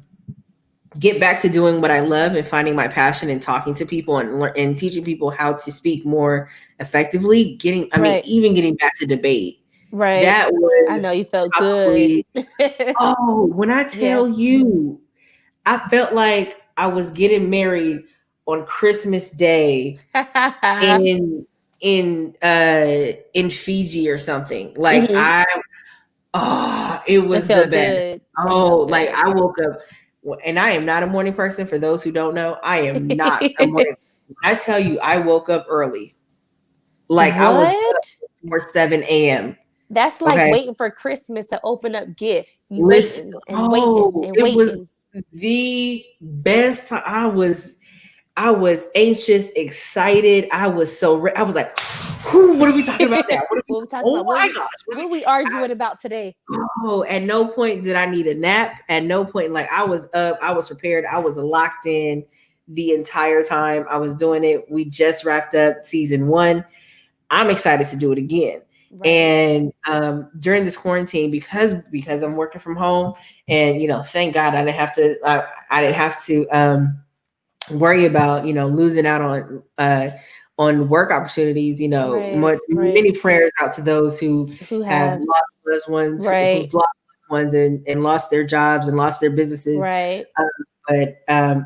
get back to doing what I love and finding my passion and talking to people and teaching people how to speak more effectively. Right. Even getting back to debate. Right. That I know was you felt good. probably, oh, when I Yeah. tell you, I felt like I was getting married on Christmas Day in in Fiji or something. Like Hmm. it It was the felt best. good. It Oh, felt like good. I woke up, and I am not a morning person. For those who don't know, I am not a morning. When I tell you, I woke up early. Like I was up What? before 7 a.m. That's like Okay, waiting for Christmas to open up gifts. You listen. waiting and waiting Oh, and it was waiting. the best time. I was anxious, excited. I was I was like, what are we talking about now? What are we? What we talking Oh about? my gosh! What are we arguing about today? Oh, at no point did I need a nap. At no point, like I was up, I was prepared, I was locked in the entire time I was doing it. We just wrapped up season 1. I'm excited to do it again. Right. And during this quarantine, because I'm working from home, and thank God I didn't have to worry about losing out on work opportunities. Right. Right. Many prayers out to those who Who have have lost loved ones, right. who's lost loved ones and lost their jobs and lost their businesses. Right. um, but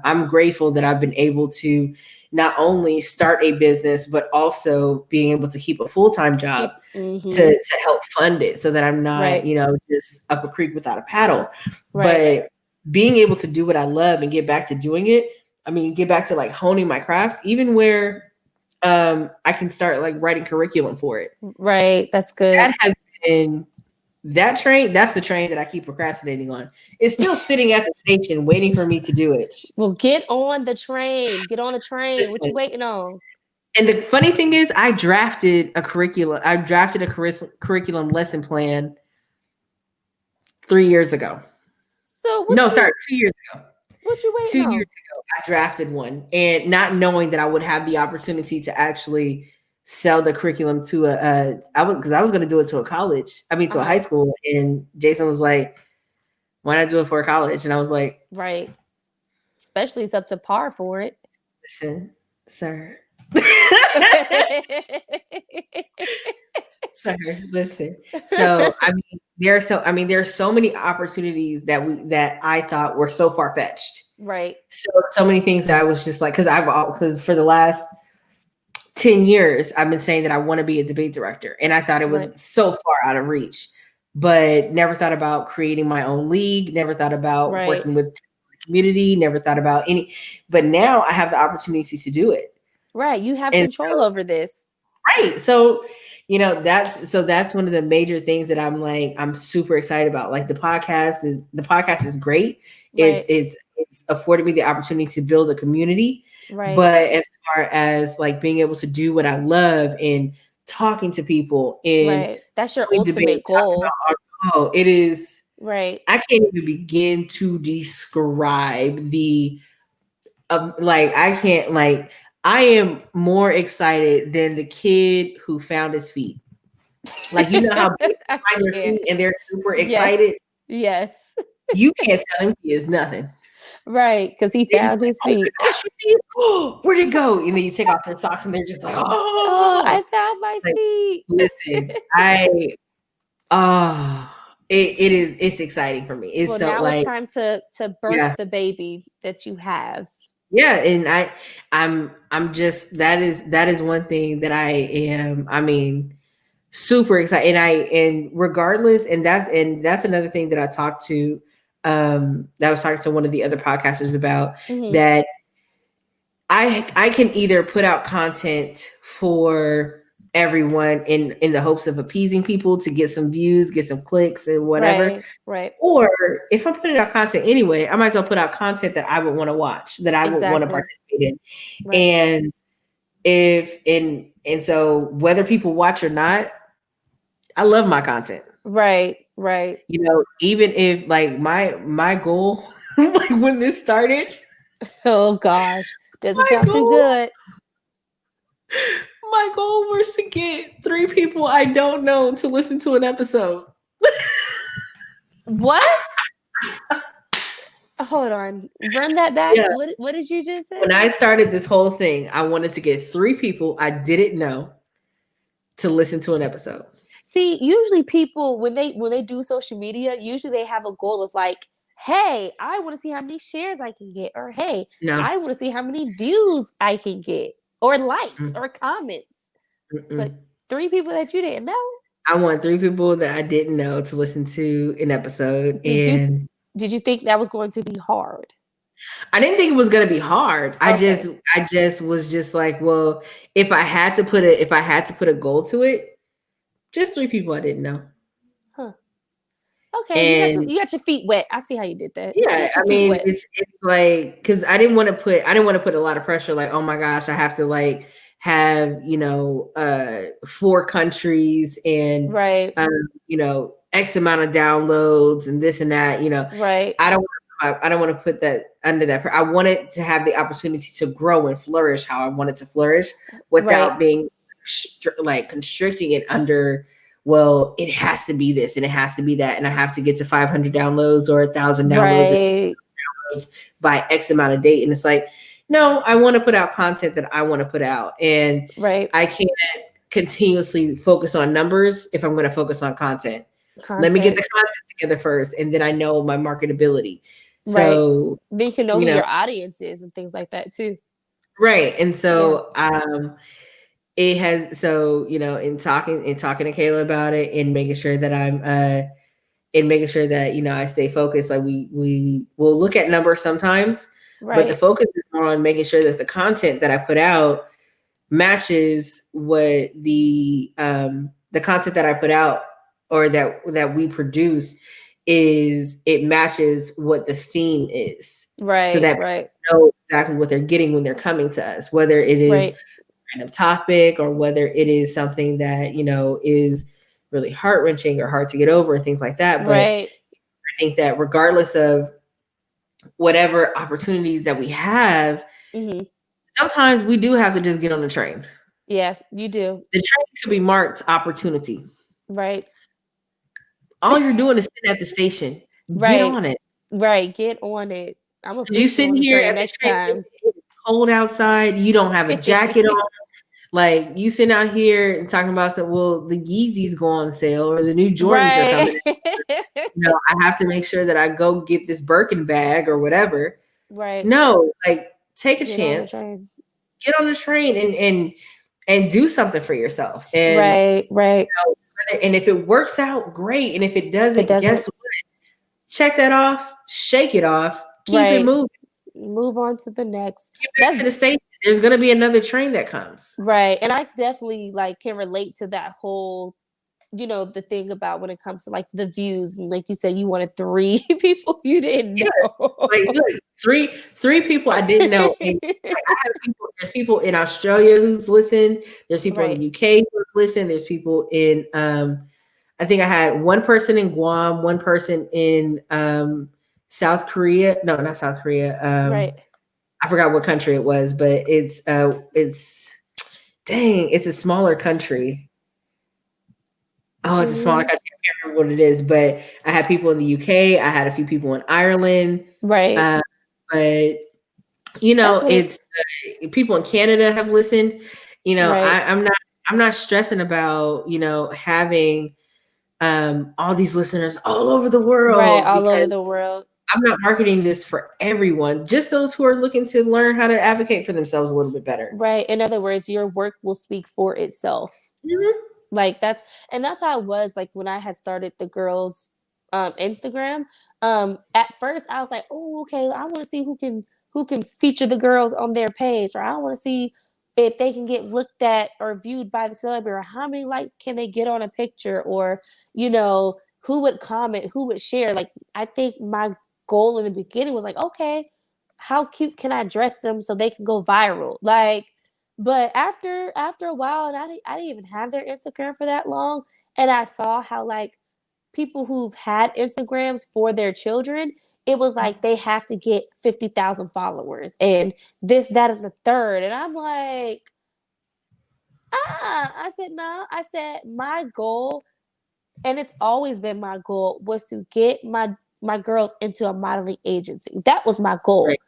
I'm grateful that I've been able to not only start a business but also being able to keep a full-time job Keep to, mm-hmm. to help fund it, so that I'm not Right. just up a creek without a paddle. Right. But being able to do what I love and get back to doing it, get back to like honing my craft, even where I can start like writing curriculum for it. Right. That's good. That has been that train, that's the train that I keep procrastinating on. It's still sitting at the station waiting for me to do it. Well, get on the train. Get on the train. What Listen, you waiting on? and the funny thing is, I drafted a curriculum. I drafted a curriculum lesson plan 3 years ago. So No, sorry, 2 years ago. what you Two waiting years on? ago, I drafted one, and not knowing that I would have the opportunity to actually sell the curriculum to I was going to do it to a college. I mean, to a high Uh-huh. school. And Jason was like, "Why not do it for a college?" And I was like, Right. Especially it's up to par for it. "Listen, sir." Sir, listen. So there's so many opportunities that I thought were so far fetched. Right. So many things that I was just like, because for the last 10 years I've been saying that I want to be a debate director, and I thought it was Right. so far out of reach, but never thought about creating my own league, never thought about Right. working with the community, never thought about any, but now I have the opportunity to do it. Right. You have And control over this. right. So, that's one of the major things that I'm super excited about. Like the podcast is great. It's Right. it's it's afforded me the opportunity to build a community. Right. But as far as like being able to do what I love and talking to people and Right. That's your doing debate, ultimate talking goal. about it is, Right. I can't even begin to describe the I can't, I am more excited than the kid who found his feet. Like, you know how babies I find their can't. feet and they're super excited. Yes. Yes. You can't tell them he is nothing. Right. Because he They just found like, his oh my feet. gosh, you see it? Oh, where'd it go? And then you take off their socks and they're just like, Oh, oh, I found my like, feet. listen, it's exciting for me. It's Well, so now it's time to birth yeah. the baby that you have. Yeah, and I'm just, that is one thing that I mean, super excited. And regardless, and that's another thing that I talked to that I was talking to one of the other podcasters about, Mhm. that I can either put out content for everyone in the hopes of appeasing people to get some views, get some clicks and whatever. Right. Right. Or if I'm putting out content anyway, I might as well put out content that I would want to watch, that I would want to Exactly. participate in. Right. And if and so whether people watch or not, I love my content. Right. Right. Even if like my goal, like when this started, Oh gosh. Doesn't my sound too goal, good. my goal was to get 3 people I don't know to listen to an episode. What? Hold on. Run that back. Yeah. What did you just say? When I started this whole thing, I wanted to get 3 people I didn't know to listen to an episode. See, usually people when they do social media, usually they have a goal of like, hey, I want to see how many shares I can get, or hey, No. I want to see how many views I can get, or likes, Mm. or comments. Mm-mm. But 3 people that you didn't know. I want 3 people that I didn't know to listen to an episode. Did And you think that was going to be hard? I didn't think it was gonna be hard. Okay. I just was just like, well, if I had to put a goal to it, just 3 people I didn't know. Huh. Okay, And you got your feet wet. I see how you did that. You yeah, got I your feet mean, wet. it's like, because I didn't want to put a lot of pressure, like, oh my gosh, I have to like have 4 countries and Right. X amount of downloads and this and that. Right. I don't want to put that under that. I want it to have the opportunity to grow and flourish how I want it to flourish, without Right. being like constricting it under, well, it has to be this and it has to be that, and I have to get to 500 downloads or 1,000 downloads Right. by X amount of date. And it's like, no, I want to put out content that I want to put out, and Right. I can't continuously focus on numbers if I'm going to focus on content. Let me get Content. the content together first, and then I know my marketability. Right. So, Then you can know you who know, your audience is and things like that too. right. And Yeah. so, it has, so, in talking to Kayla about it, and making sure that I stay focused. Like, we will look at numbers sometimes, but the Right. focus is more on making sure that the content that I put out matches what the content that I put out, or that we produce is it matches what the theme is, so Right, that right, people know exactly what they're getting when they're coming to us, whether it is right, random topic or whether it is something that is really heart-wrenching or hard to get over, things like that. But right. I think that regardless of whatever opportunities that we have, Hmm. sometimes we do have to just get on the train. Yeah, you do. The train could be marked opportunity. Right. All you're doing is sitting at the station. Get Right. on it. Right. Get on it. I'm gonna 'Cause you put you sitting on the here train at the next train, time. it's cold outside. You don't have a jacket on. Like you sitting out here and talking about some. Well, the Yeezys go on sale or the new Jordans are coming. Right. I have to make sure that I go get this Birkin bag or whatever. Right. No, like take a Get on the chance, train. get on the train and do something for yourself. And Right. Right. and if it works out, great. And if it If it doesn't, doesn't, guess what? Check that off, shake it off, keep it right. moving. Move on to the next. Get back That's to the station. There's gonna be another train that comes. right. And I definitely like can relate to that whole, the thing about when it comes to like the views and like you said, you wanted three people you didn't Yeah. know. Like look, three people I didn't know. And like, I have people, there's people in Australia who's listened, there's people in the Right. UK who have listened, there's people in I think I had one person in Guam, one person in South Korea. No, not South Korea. Right. I forgot what country it was, but it's dang, it's a smaller country. Oh, it's a smaller Hmm. country. I can't remember what it is, but I had people in the UK. I had a few people in Ireland. Right. Uh, but That's what it it's people in Canada have listened. right. I'm not stressing about having all these listeners all over the Right. world All over because the world. I'm not marketing this for everyone. Just those who are looking to learn how to advocate for themselves a little bit better. Right. In other words, your work will speak for itself. Mhm. Like that's how it was like when I had started the girls Instagram. At first I was like, "Oh, okay, I want to see who can feature the girls on their page, or I want to see if they can get looked at or viewed by the celebrity, or how many likes can they get on a picture, or who would comment, who would share." Like I think my goal in the beginning was like, "Okay, how cute can I dress them so they can go viral?" Like, but after a while, and I didn't even have their Instagram for that long, and I saw how like people who've had Instagrams for their children, it was like they have to get 50,000 followers and this, that, and the third. And I'm like, I said, no, I said, my goal, and it's always been my goal, was to get my girls into a modeling agency. That was my goal. Right.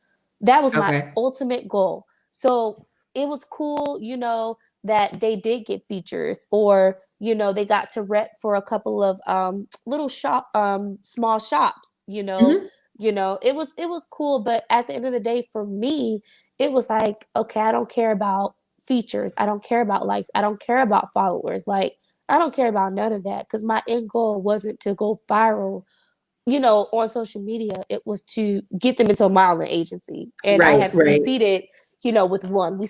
That was my Okay. ultimate goal. So it was cool, that they did get features, or they got to rep for a couple of little small shops. Mhm. It was cool, but at the end of the day, for me, it was like, okay, I don't care about features, I don't care about likes, I don't care about followers. Like, I don't care about none of that, because my end goal wasn't to go viral, on social media. It was to get them into a modeling agency. And I Right. have Right. succeeded, with one. We're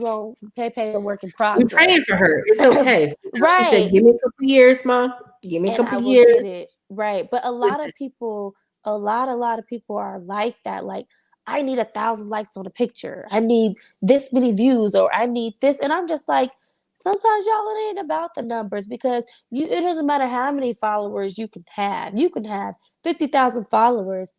gonna pay a work in We're praying process. for her. It's okay. She said, Right. "Give me a couple years, mom. Give me a And couple I will years." get it. Right. But a lot Listen, of people, a lot of people are like that. Like, I need 1,000 likes on a picture. I need this many views, or I need this. And I'm just like, sometimes y'all, it ain't about the numbers, because it doesn't matter how many followers you can have. You can have 50,000 followers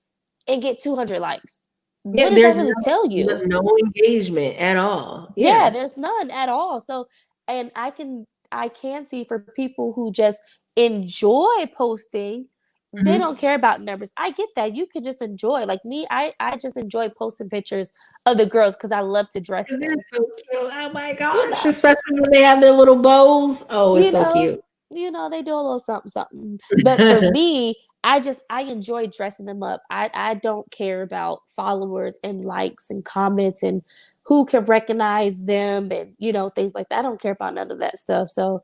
and get 200 likes. What yeah, does that there's really tell you? no engagement at all. Yeah, Yeah. there's none at all. So, and I can see for people who just enjoy posting, they don't Mhm. care about numbers. I get that. You could just enjoy. Like me, I just enjoy posting pictures of the girls because I love to dress They're them. so cute. Oh my You gosh. know, Especially when they have their little bows. Oh, it's you so know, cute. they do a little something, something. But for me, I enjoy dressing them up. I don't care about followers and likes and comments and who can recognize them, and things like that. I don't care about none of that stuff. So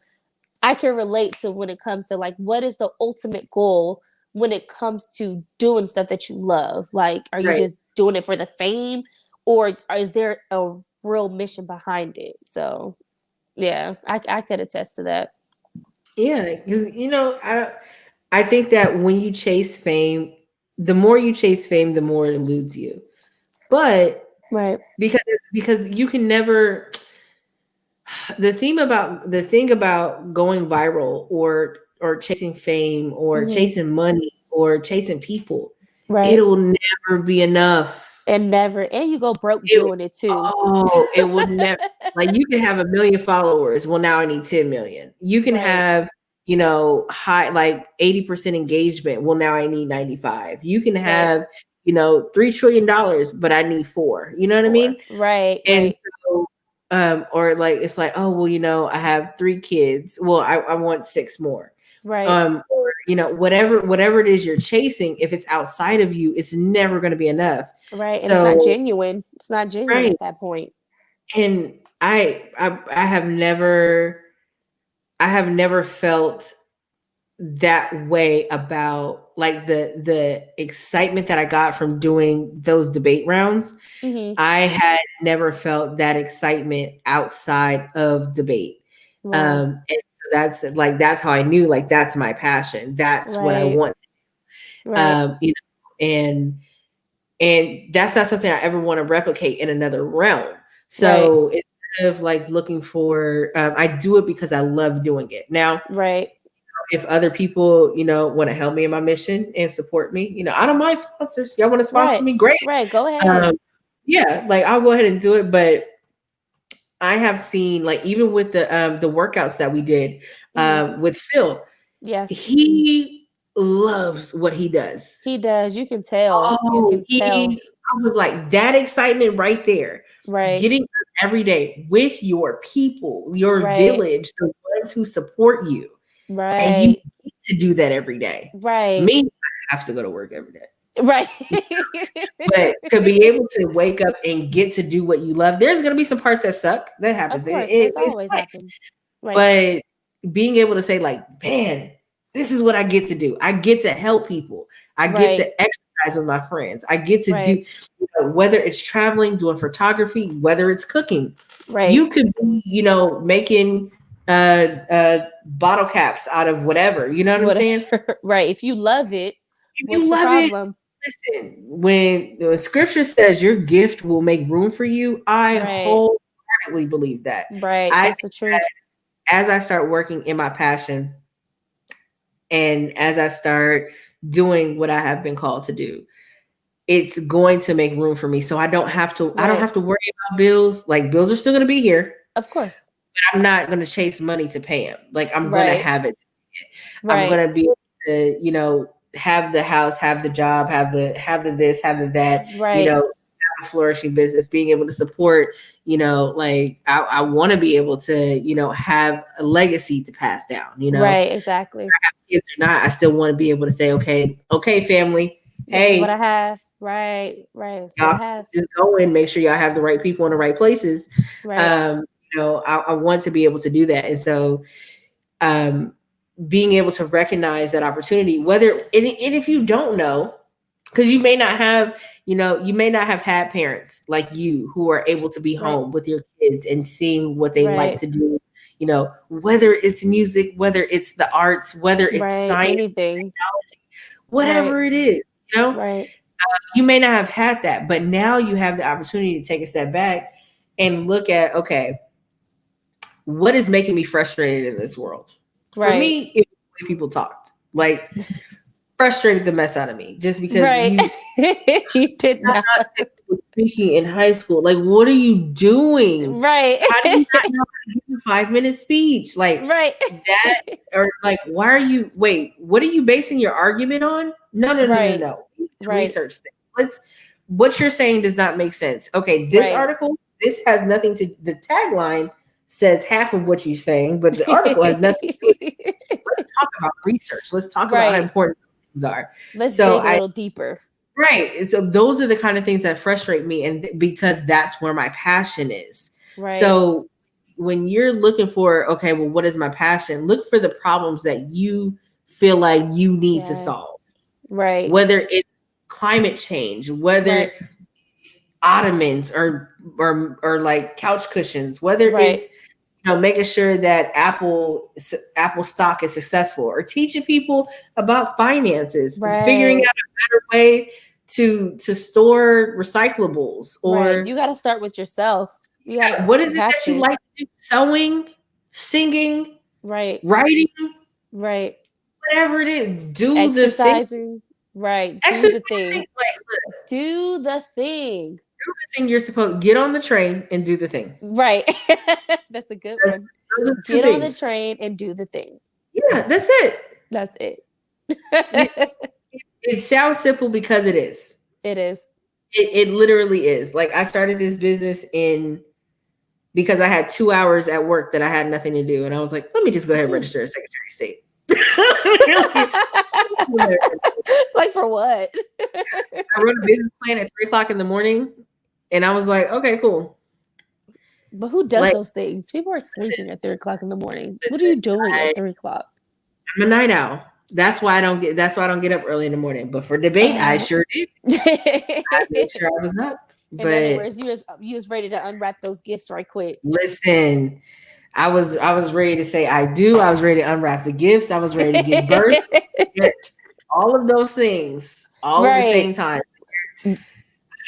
I can relate to when it comes to like, what is the ultimate goal when it comes to doing stuff that you love? Like, are you Right. just doing it for the fame, or is there a real mission behind it? So yeah, I could attest to that. Yeah, because I think that when you chase fame, the more you chase fame, the more it eludes you. But Right. because because you can never the thing about going viral or chasing fame or Hmm. chasing money or chasing people, Right. it'll never be enough. And never, and you go broke It doing it too. it will never, like, you can have 1 million followers. Well, now I need 10 million. You can Right. have, high, like 80% engagement. Well, now I need 95. You can Right. have, $3 trillion, but I need four. You know what I For mean? right. And Right. so, or like it's like, oh well, I have 3 kids. Well, I want six more. Right. Or whatever it is you're chasing, if it's outside of you, it's never going to be enough. Right. And it's not So, genuine. It's not genuine right. at that point. And I have never felt that way about, like, the excitement that I got from doing those debate rounds. Hmm. I had never felt that excitement outside of debate. Wow. And so that's how I knew, like, that's my passion. That's what I Right. want. Right. And that's not something I ever want to replicate in another realm. Right. So instead of like looking for, I do it because I love doing it. Now, Right. if other people, want to help me in my mission and support me, I don't mind sponsors. Y'all want to sponsor Right. me? Great. Right. Go ahead. Um, yeah, like, I'll go ahead and do it. But I have seen, like, even with the workouts that we did Hmm. with Phil, Yeah. he loves what he does. He does. You can tell. You Oh, can tell. I was like, that excitement right there. Right. Getting up every day with your people, your Right. village, the ones who support you, and you Right. need to do that every day. Right. Me, I have to go to work every day. Right. But to be able to wake up and get to do what you love, there's going to be some parts that suck. That Of happens. course, that's It's always life. happens. Right. But being able to say, like, man, this is what I get to do. I get to help people. I get Right. to exercise with my friends. I get to do, Right. whether it's traveling, doing photography, whether it's cooking. Right. You could be, making bottle caps out of whatever. You know what I'm saying? Whatever. Right. If you love it, If what's you the love it, problem? listen, when the scripture says your gift will make room for you, I Right. wholeheartedly believe that. Right. I That's the truth. As I start working in my passion, and as I start doing what I have been called to do, it's going to make room for me. So I don't Right. have to worry about bills. Like, bills are still going to be here. Of course. I'm not going to chase money to pay them. Like, I'm going to Right. have it. I'm Right. going to be able to, have the house, have the job, have the this, have the that, Right. have a flourishing business, being able to support, like, I want to be able to, have a legacy to pass down, Right. Exactly. kids or not, I still want to be able to say, okay, family, This is what I hey, have. Right. Right. This is what y'all I have. keep this going. Make sure y'all have the right people in the right places. Right. Um, I want to be able to do that, and so, um, being able to recognize that opportunity, and if you don't know, because you may not have had parents like you who are able to be Right. home with your kids and seeing what they like Right. to do, whether it's music, whether it's the arts, whether it's Right. science, Anything. Right. whatever it is, Right. you may not have had that, but now you have the opportunity to take a step back and look at, okay, what is making me frustrated in this world? For Right. me, it's the way people talked. Like, frustrated the mess out of me, just because Right. You did not. speaking in high school. Like, what are you doing? Right. How do you not know how to give a 5-minute speech? Like Right. that, or like, why are you? Wait, what are you basing your argument on? No, no, no, no, Right. no. Let's Right. research this. What you're saying does not make sense. Okay, this Right. article, this has nothing to. The tagline says half of what you're saying, but the article has nothing to do with it. Let's talk about research. Let's talk about how Right. important things are. Let's So dig a little deeper. right. And so those are the kind of things that frustrate me, and because that's where my passion is. Right. So when you're looking for, okay, well, what is my passion? Look for the problems that you feel like you need to Yeah. solve. Right. Whether it's climate change, whether Right. it's ottomans or like couch cushions, whether Right. it's making sure that Apple stock is successful, or teaching people about finances, figuring Right. out a better way to store recyclables, Right. or You got to start with yourself. what is You it have that you to. like to do? Sewing, singing, Right. writing, Right. whatever it is, do the thing. Exercising. Right. Do Exercising, the thing. like, Do the thing. do the thing you're supposed to. Get on the train and do the thing. Right. That's a good That's, one. those are two Get on the things. train and do the thing. Yeah, that's it. That's it. You, it sounds simple because it is. It is. It literally is. Like, I started this business because I had 2 hours at work that I had nothing to do, and I was like, let me just go ahead and register as Secretary of State. Like, for what? I wrote a business plan at 3 o'clock in the morning, and I was like, okay, cool. But who does Like, those things? People are sleeping at 3 o'clock in the morning. What are listen, you doing at 3 o'clock? I'm a night owl. That's why I don't get up early in the morning. But for debate, I sure did. I made sure I was up. In other But words, you was ready to unwrap those gifts right quick. listen, I was ready to say I do. I was ready to unwrap the gifts. I was ready to give birth. All of those things, all at the same time.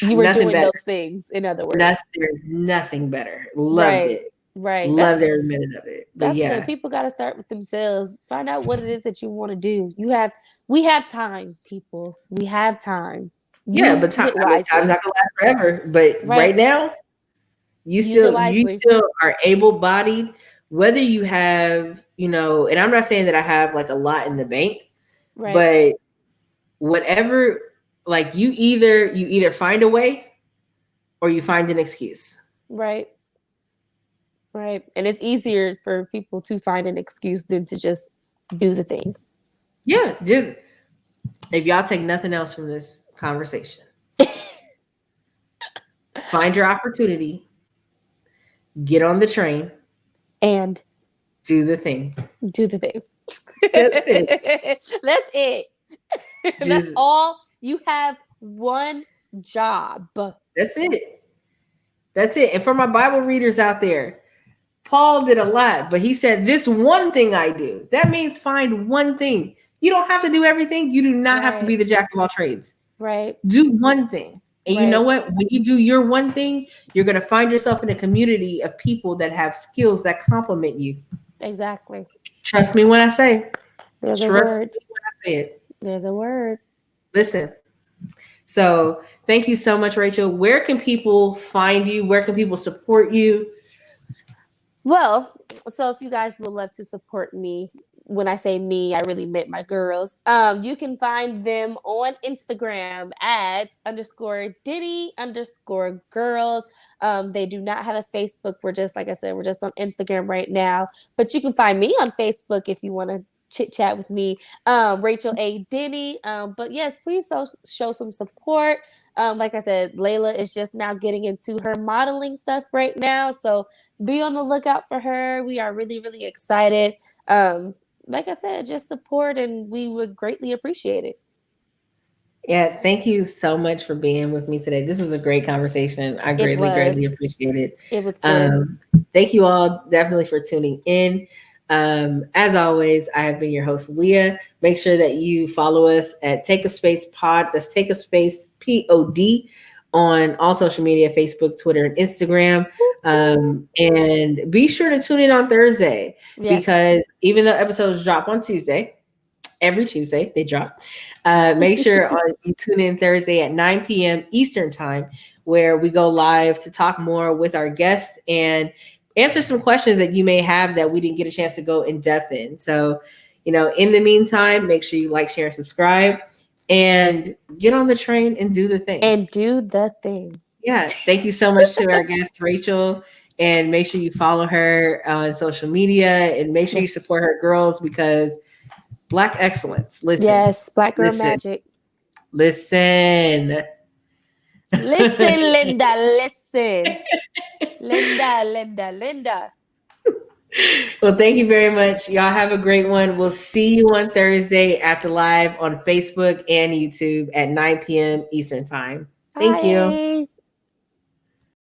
You were Nothing doing better. those things, in other words. There's nothing better. Loved it. Right. Loved every minute of it. But That's what I'm yeah. saying. People got to start with themselves. Find out what it is that you want to do. We have time, people. We have time. Yeah, but Use it time's wisely. not gonna last forever. But right now, you Use it still wisely. are able-bodied, whether you have, and I'm not saying that I have like a lot in the bank, Right. but whatever, like, you either find a way or you find an excuse. Right. And it's easier for people to find an excuse than to just do the thing. Yeah, just if y'all take nothing else from this conversation, find your opportunity, get on the train, and do the thing. Do the thing. That's it. That's it. That's Just, all. You have one job. That's it. That's it. And for my Bible readers out there, Paul did a lot, but he said, this one thing I do. That means find one thing. You don't have to do everything. You do not have to be the jack of all trades. Right. Do one thing. And you know what? When you do your one thing, you're going to find yourself in a community of people that have skills that complement you. Exactly. Trust me when I say. There's a word. Trust me when I say it. There's a word. Listen. So thank you so much, Rachel. Where can people find you? Where can people support you? Well, so if you guys would love to support me, when I say me, I really meant my girls. You can find them on Instagram at _Denny_girls. They do not have a Facebook. We're just, like I said, we're just on Instagram right now. But you can find me on Facebook if you want to chit chat with me, Rachel A. Denny. But yes, please show some support. Like I said, Layla is just now getting into her modeling stuff right now. So be on the lookout for her. We are really, really excited. Like I said, just support, and we would greatly appreciate it. Yeah, thank you so much for being with me today. This was a great conversation. I greatly appreciate it. It was good. Thank you all definitely for tuning in. As always, I have been your host, Leah. Make sure that you follow us at Take Up Space Pod. That's Take Up Space POD on all social media, Facebook, Twitter, and Instagram. And be sure to tune in on Thursday, because even though episodes drop on Tuesday, every Tuesday they drop. Make sure you tune in Thursday at 9 p.m. Eastern time, where we go live to talk more with our guests and answer some questions that you may have that we didn't get a chance to go in depth in. So, in the meantime, make sure you like, share, and subscribe, and get on the train and do the thing. Yeah. Thank you so much to our guest, Rachel. And make sure you follow her on social media, and make sure you support her girls, because Black excellence. Listen. Yes, Black girl magic. Listen. Listen, Linda. Listen. Linda. Well, thank you very much. Y'all have a great one. We'll see you on Thursday at the live on Facebook and YouTube at 9 p.m. Eastern time. Thank you.